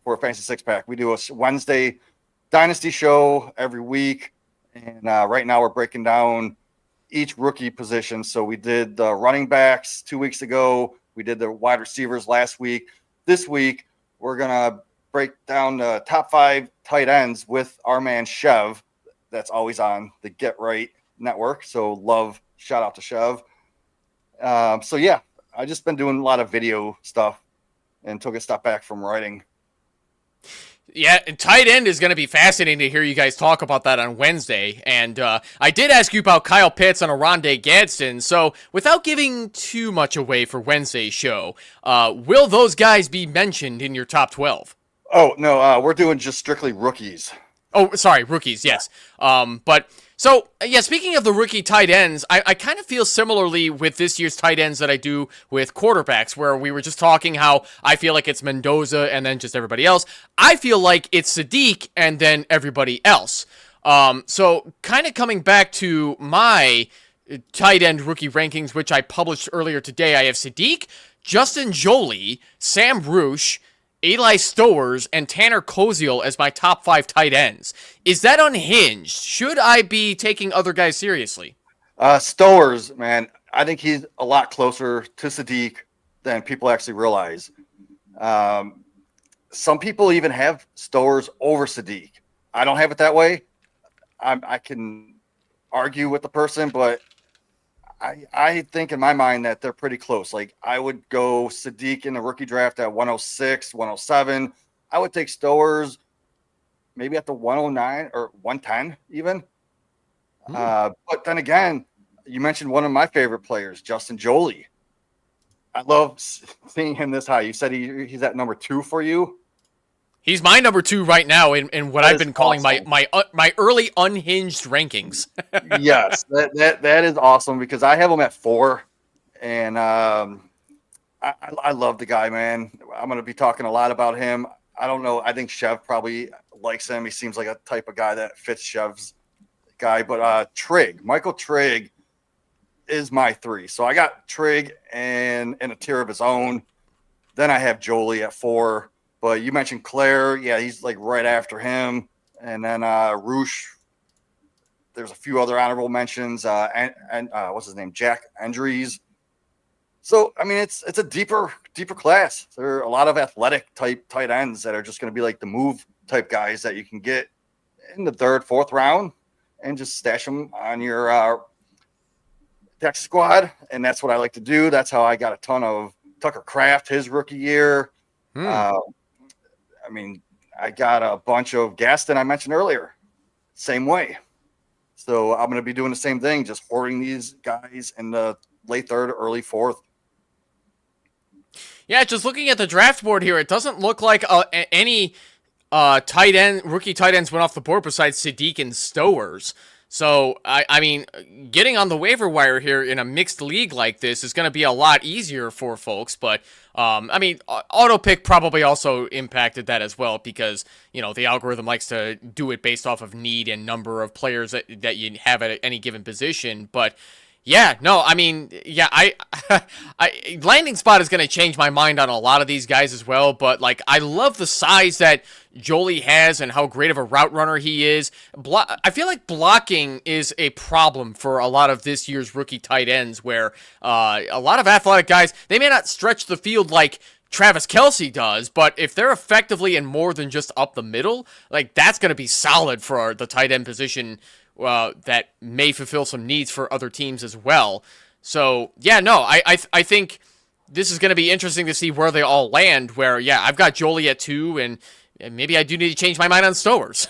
for Fantasy Six Pack. We do a Wednesday Dynasty show every week, and right now we're breaking down each rookie position. So we did the running backs 2 weeks ago. We did the wide receivers last week. This week, we're going to break down the top 5 tight ends with our man Chev. That's always on the Get Right network. So shout out to Chev. So yeah, I just been doing a lot of video stuff and took a step back from writing. Yeah, and tight end is going to be fascinating to hear you guys talk about that on Wednesday. And I did ask you about Kyle Pitts and Aronde Gadsden. So without giving too much away for Wednesday's show, will those guys be mentioned in your top 12? Oh, no, we're doing just strictly rookies. Oh, sorry, rookies, yes. Speaking of the rookie tight ends, I kind of feel similarly with this year's tight ends that I do with quarterbacks, where we were just talking how I feel like it's Mendoza and then just everybody else. I feel like it's Sadiq and then everybody else. So kind of coming back to my tight end rookie rankings, which I published earlier today, I have Sadiq, Justin Jolie, Sam Roosh, Eli Stowers, and Tanner Koziel as my top 5 tight ends. Is that unhinged? Should I be taking other guys seriously? Stowers, man, I think he's a lot closer to Sadiq than people actually realize. Some people even have Stowers over Sadiq. I don't have it that way. I can argue with the person, but I think in my mind that they're pretty close. Like I would go Sadiq in the rookie draft at 106, 107. I would take Stowers maybe at the 109 or 110 even. But then again, you mentioned one of my favorite players, Justin Joly. I love seeing him this high. You said he's at number 2 for you. He's my number 2 right now in what I've been calling awesome. my early unhinged rankings. Yes, that is awesome because I have him at 4, and I love the guy, man. I'm going to be talking a lot about him. I don't know. I think Chev probably likes him. He seems like a type of guy that fits Chev's guy. But Michael Trigg is my 3. So I got Trigg in a tier of his own. Then I have Jolie at 4. But you mentioned Claire. Yeah, he's like right after him. And then Roosh. There's a few other honorable mentions. And what's his name? Jack Andrews. So, I mean, it's a deeper class. There are a lot of athletic type tight ends that are just going to be like the move type guys that you can get in the 3rd, 4th round and just stash them on your tech squad. And that's what I like to do. That's how I got a ton of Tucker Kraft his rookie year. I mean, I got a bunch of Gaston I mentioned earlier. Same way. So I'm going to be doing the same thing, just hoarding these guys in the late 3rd, early 4th. Yeah, just looking at the draft board here, it doesn't look like any rookie tight ends went off the board besides Sadiq and Stowers. So, I mean, getting on the waiver wire here in a mixed league like this is going to be a lot easier for folks. But, I mean, auto pick probably also impacted that as well because, the algorithm likes to do it based off of need and number of players that you have at any given position. But, yeah, no, I mean, yeah, I landing spot is going to change my mind on a lot of these guys as well, but, like, I love the size that Jolie has and how great of a route runner he is. I feel like blocking is a problem for a lot of this year's rookie tight ends where a lot of athletic guys, they may not stretch the field like Travis Kelce does, but if they're effectively in more than just up the middle, like, that's going to be solid for the tight end position that may fulfill some needs for other teams as well. So, yeah, no, I think this is going to be interesting to see where they all land, where, yeah, I've got Jolie at 2, and maybe I do need to change my mind on Stowers.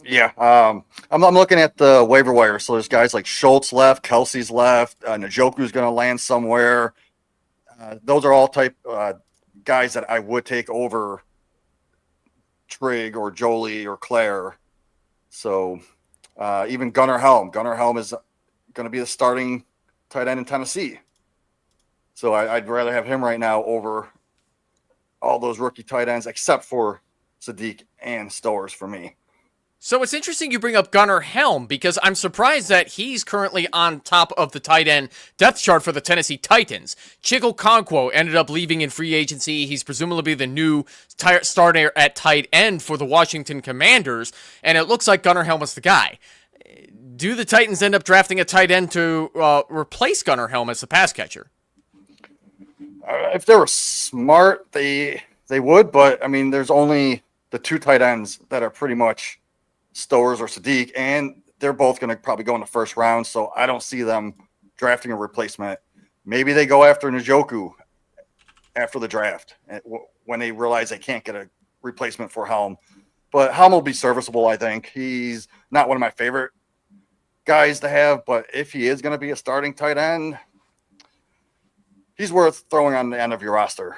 Yeah, I'm looking at the waiver wire. So there's guys like Schultz left, Kelsey's left, Njoku's going to land somewhere. Those are all type guys that I would take over Trigg or Jolie or Claire. So even Gunnar Helm. Gunnar Helm is going to be the starting tight end in Tennessee. So I'd rather have him right now over all those rookie tight ends except for Sadiq and Stowers for me. So it's interesting you bring up Gunnar Helm because I'm surprised that he's currently on top of the tight end depth chart for the Tennessee Titans. Chico Conquo ended up leaving in free agency. He's presumably the new starter at tight end for the Washington Commanders, and it looks like Gunnar Helm is the guy. Do the Titans end up drafting a tight end to replace Gunnar Helm as the pass catcher? If they were smart, they would, but I mean, there's only the 2 tight ends that are pretty much Stowers or Sadiq, and they're both going to probably go in the 1st round, so I don't see them drafting a replacement. Maybe they go after Njoku after the draft when they realize they can't get a replacement for Helm. But Helm will be serviceable, I think. He's not one of my favorite guys to have, but if he is going to be a starting tight end, he's worth throwing on the end of your roster.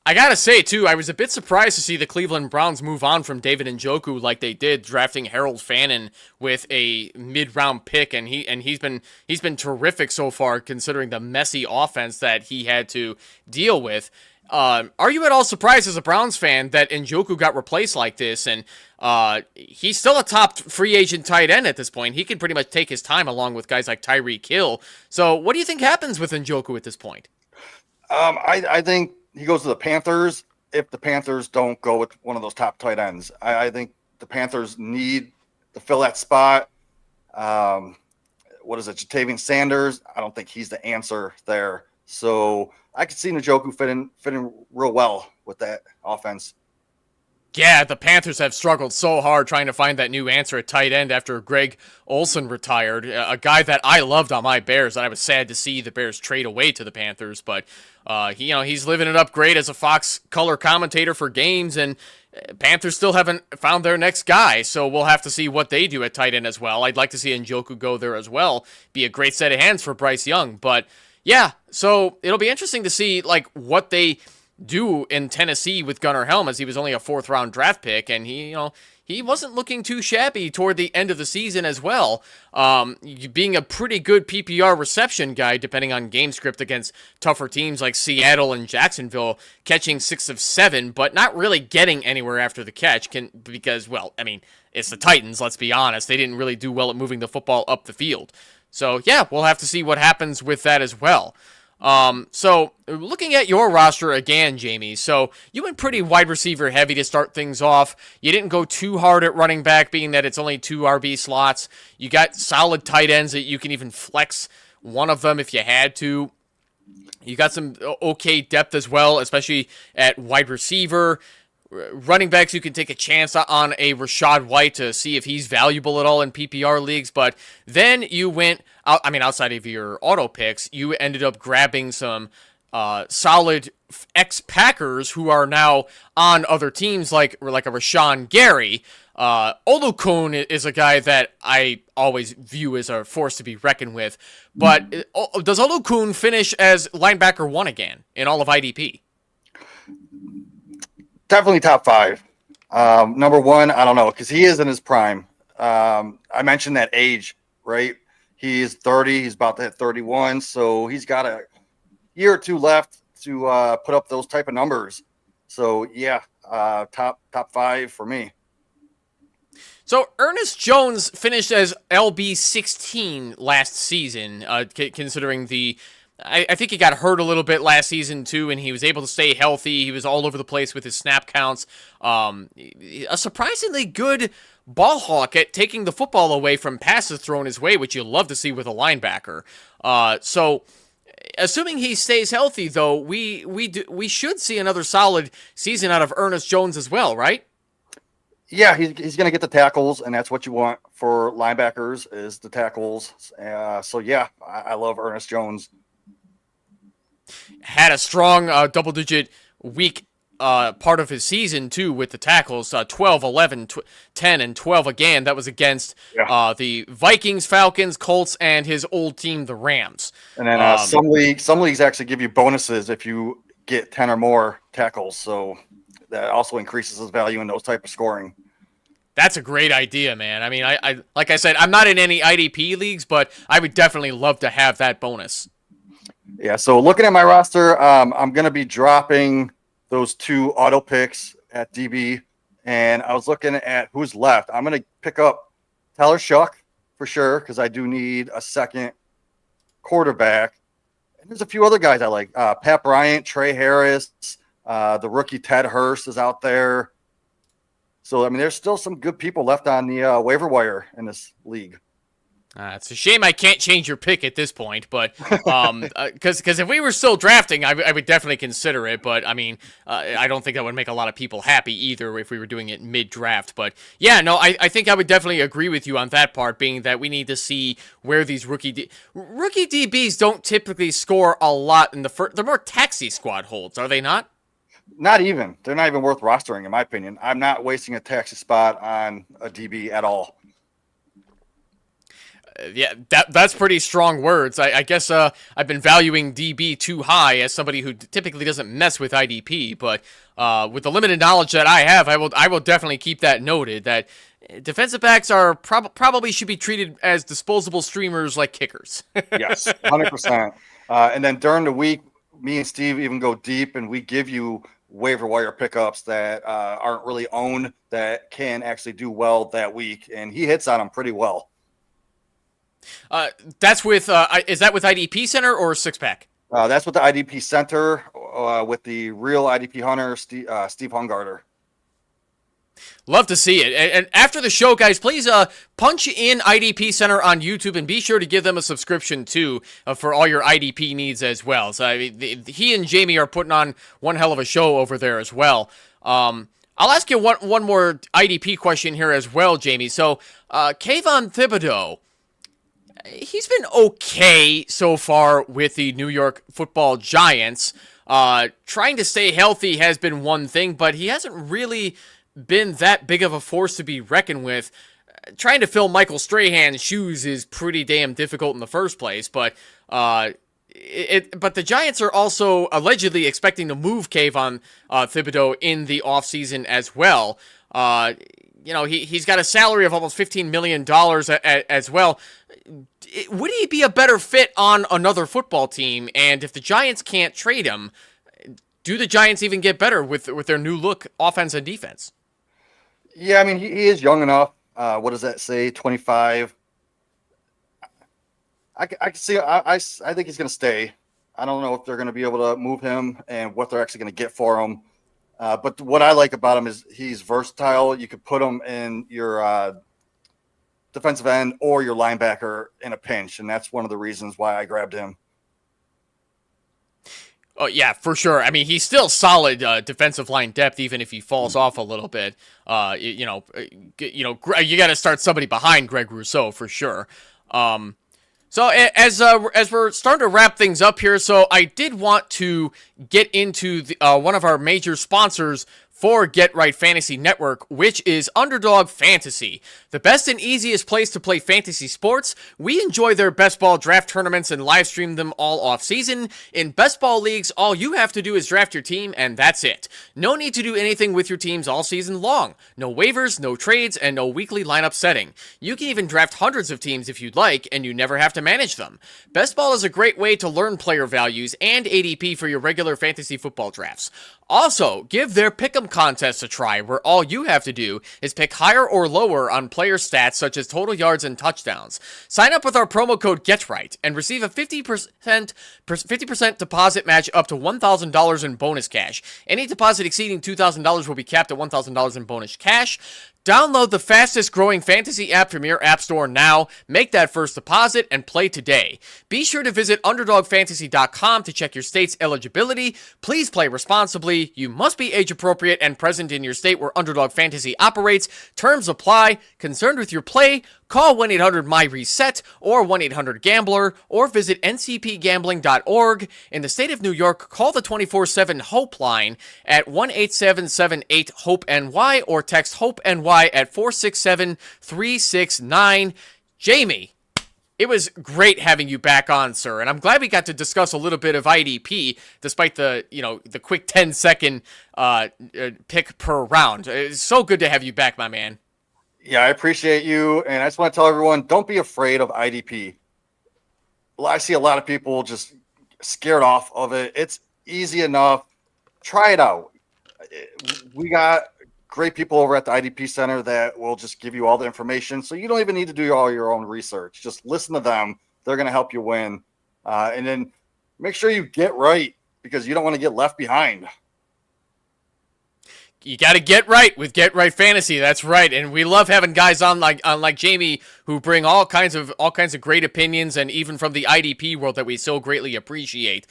I gotta say, too, I was a bit surprised to see the Cleveland Browns move on from David Njoku like they did, drafting Harold Fannin with a mid-round pick, and he's been terrific so far, considering the messy offense that he had to deal with. Are you at all surprised as a Browns fan that Njoku got replaced like this? And he's still a top free agent tight end at this point. He can pretty much take his time along with guys like Tyreek Hill. So what do you think happens with Njoku at this point? I think he goes to the Panthers if the Panthers don't go with one of those top tight ends. I think the Panthers need to fill that spot. What is it, Jatavian Sanders? I don't think he's the answer there. So I could see Njoku fit in real well with that offense. Yeah, the Panthers have struggled so hard trying to find that new answer at tight end after Greg Olson retired, a guy that I loved on my Bears, and I was sad to see the Bears trade away to the Panthers, but he's living it up great as a Fox color commentator for games, and Panthers still haven't found their next guy, so we'll have to see what they do at tight end as well. I'd like to see Njoku go there as well. Be a great set of hands for Bryce Young, but yeah, so it'll be interesting to see like what they do in Tennessee with Gunnar Helm, as he was only a 4th round draft pick, and he wasn't looking too shabby toward the end of the season as well, being a pretty good PPR reception guy depending on game script against tougher teams like Seattle and Jacksonville, catching 6 of 7 but not really getting anywhere after the catch because it's the Titans, let's be honest. They didn't really do well at moving the football up the field. So yeah, we'll have to see what happens with that as well. So looking at your roster again, Jamie, so you went pretty wide receiver heavy to start things off. You didn't go too hard at running back, being that it's only 2 RB slots. You got solid tight ends that you can even flex one of them if you had to. You got some okay depth as well, especially at wide receiver. Running backs, you can take a chance on a Rachaad White to see if he's valuable at all in PPR leagues, but then you went outside of your auto picks, you ended up grabbing some solid ex-Packers who are now on other teams like a Rashawn Gary. Olukun is a guy that I always view as a force to be reckoned with, but does Olukun finish as linebacker 1 again in all of IDP? Definitely top 5. Number 1, I don't know, because he is in his prime. I mentioned that age, right? He is 30. He's about to hit 31, so he's got a year or 2 left to put up those type of numbers. So yeah, top 5 for me. So Ernest Jones finished as LB 16 last season, considering I think he got hurt a little bit last season too, and he was able to stay healthy. He was all over the place with his snap counts. A surprisingly good ball hawk at taking the football away from passes thrown his way, which you love to see with a linebacker. So assuming he stays healthy, though, we should see another solid season out of Ernest Jones as well, right? Yeah, he's going to get the tackles, and that's what you want for linebackers is the tackles. So yeah, I love Ernest Jones. Had a strong double-digit week part of his season, too, with the tackles, 12, 11, 10, and 12 again. That was against the Vikings, Falcons, Colts, and his old team, the Rams. And then some leagues actually give you bonuses if you get 10 or more tackles, so that also increases his value in those type of scoring. That's a great idea, man. I mean, I like I said, I'm not in any IDP leagues, but I would definitely love to have that bonus. Yeah, so looking at my roster, I'm going to be dropping those 2 auto picks at DB, and I was looking at who's left. I'm going to pick up Tyler Shuck for sure because I do need a second quarterback. And there's a few other guys I like. Pat Bryant, Trey Harris, the rookie Ted Hurst is out there. So, I mean, there's still some good people left on the waiver wire in this league. It's a shame I can't change your pick at this point, but because if we were still drafting, I would definitely consider it. But I mean, I don't think that would make a lot of people happy either if we were doing it mid-draft. But yeah, no, I think I would definitely agree with you on that part, being that we need to see where these rookie DBs don't typically score a lot in the first. They're more taxi squad holds, are they not? Not even. They're not even worth rostering, in my opinion. I'm not wasting a taxi spot on a DB at all. Yeah, that's pretty strong words. I guess I've been valuing DB too high as somebody who typically doesn't mess with IDP, but with the limited knowledge that I have, I will definitely keep that noted, that defensive backs are probably should be treated as disposable streamers like kickers. Yes, 100%. And then during the week, me and Steve even go deep, and we give you waiver wire pickups that aren't really owned that can actually do well that week, and he hits on them pretty well. That's with is that with IDP Center or Six Pack? That's with the IDP Center with the real IDP hunter, Steve Hungarter. Love to see it. And after the show, guys, please punch in IDP Center on YouTube and be sure to give them a subscription too for all your IDP needs as well. So he and Jamie are putting on one hell of a show over there as well. I'll ask you one more IDP question here as well, Jamie. So, Kayvon Thibodeau, he's been okay so far with the New York Football Giants. Trying to stay healthy has been one thing, but he hasn't really been that big of a force to be reckoned with. Trying to fill Michael Strahan's shoes is pretty damn difficult in the first place, but but the Giants are also allegedly expecting to move Kayvon Thibodeau in the offseason as well. He's got a salary of almost $15 million as well. Would he be a better fit on another football team? And if the Giants can't trade him, do the Giants even get better with their new look offense and defense? Yeah, I mean, he is young enough. What does that say? 25. I can see. I think he's going to stay. I don't know if they're going to be able to move him and what they're actually going to get for him. But what I like about him is he's versatile. You could put him in your defensive end or your linebacker in a pinch, and that's one of the reasons why I grabbed him. Oh, yeah, for sure. I mean, he's still solid defensive line depth, even if he falls off a little bit. You got to start somebody behind Greg Rousseau for sure. So as we're starting to wrap things up here, so I did want to get into one of our major sponsors for Get Right Fantasy Network, which is Underdog Fantasy, the best and easiest place to play fantasy sports. We enjoy their best ball draft tournaments and live stream them all off season. In best ball leagues, all you have to do is draft your team, and that's it. No need to do anything with your teams all season long. No waivers, no trades, and no weekly lineup setting. You can even draft hundreds of teams if you'd like, and you never have to manage them. Best ball is a great way to learn player values and ADP for your regular fantasy football drafts. Also, give their Pick'em contest a try, where all you have to do is pick higher or lower on player stats such as total yards and touchdowns. Sign up with our promo code GETRIGHT and receive a 50% deposit match up to $1,000 in bonus cash. Any deposit exceeding $2,000 will be capped at $1,000 in bonus cash. Download the fastest growing fantasy app from your app store now, make that first deposit, and play today. Be sure to visit UnderdogFantasy.com to check your state's eligibility. Please play responsibly. You must be age appropriate and present in your state where Underdog Fantasy operates. Terms apply. Concerned with your play? Call 1-800-MY-RESET or 1-800-GAMBLER or visit ncpgambling.org. In the state of New York, call the 24/7 HOPE line at 1-877-8-HOPE-NY or text HOPE-NY at 467-369. Jamie, it was great having you back on, sir, and I'm glad we got to discuss a little bit of IDP despite the quick 10-second pick per round. It's so good to have you back, my man. Yeah, I appreciate you, and I just want to tell everyone, don't be afraid of IDP. Well, I see a lot of people just scared off of it. It's easy enough. Try it out. We got great people over at the IDP Center that will just give you all the information, so you don't even need to do all your own research. Just listen to them. They're going to help you win. And then make sure you get right, because you don't want to get left behind. You got to get right with Get Right Fantasy. That's right, and we love having guys on like Jamie who bring all kinds of great opinions, and even from the IDP world that we so greatly appreciate.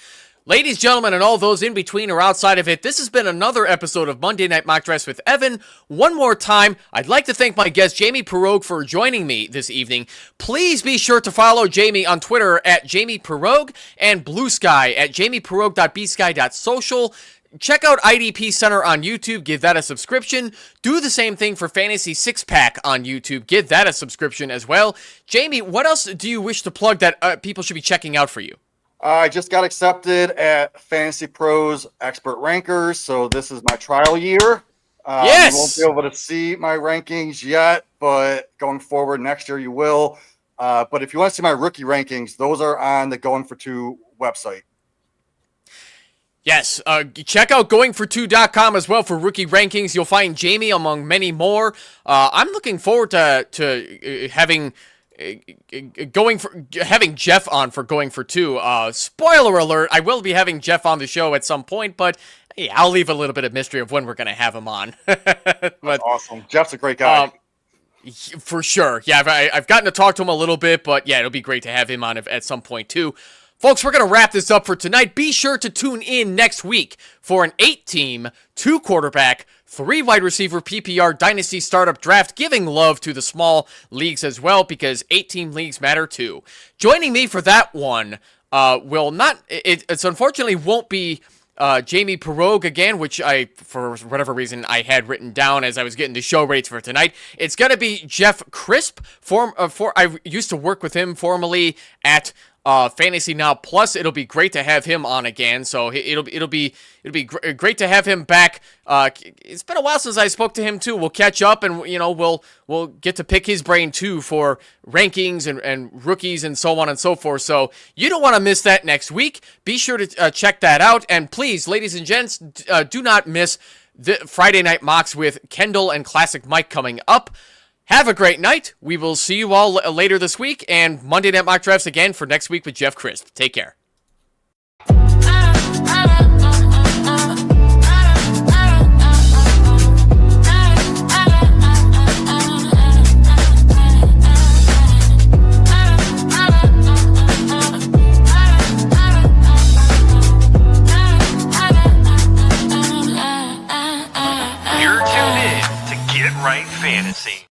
Ladies, gentlemen, and all those in between or outside of it, this has been another episode of Monday Night Mock Drafts with Evan. One more time, I'd like to thank my guest, Jamie Perog, for joining me this evening. Please be sure to follow Jamie on Twitter at Jamie Perog and Bluesky at jamieperog.bsky.social. Check out IDP Center on YouTube. Give that a subscription. Do the same thing for Fantasy Six Pack on YouTube. Give that a subscription as well. Jamie, what else do you wish to plug that people should be checking out for you? I just got accepted at Fantasy Pros Expert Rankers, so this is my trial year. Yes! You won't be able to see my rankings yet, but going forward next year you will. But if you want to see my rookie rankings, those are on the Going For Two website. Yes, check out goingfor2.com as well for rookie rankings. You'll find Jamie among many more. I'm looking forward to having Jeff on for Going For Two. Spoiler alert, I will be having Jeff on the show at some point, but yeah, I'll leave a little bit of mystery of when we're going to have him on. That's awesome. Jeff's a great guy. For sure. Yeah, I've gotten to talk to him a little bit, but yeah, it'll be great to have him on at some point too. Folks, we're going to wrap this up for tonight. Be sure to tune in next week for an 8-team, 2-quarterback, 3 wide receiver PPR Dynasty Startup Draft, giving love to the small leagues as well, because 8-team leagues matter too. Joining me for that one it's unfortunately won't be Jamie Perog again, which for whatever reason, I had written down as I was getting the show rates for tonight. It's going to be Jeff Crisp. I used to work with him formerly at Fantasy Now Plus. It'll be great to have him on again. So it'll be great to have him back. It's been a while since I spoke to him too. We'll catch up, and we'll get to pick his brain too for rankings and rookies and so on and so forth. So you don't want to miss that next week. Be sure to check that out, and please, ladies and gents, do not miss the Friday Night Mocks with Kendall and Classic Mike coming up. Have a great night. We will see you all later this week, and Monday Night Mock Drafts again for next week with Jeff Crisp. Take care. You're tuned in to Get Right Fantasy.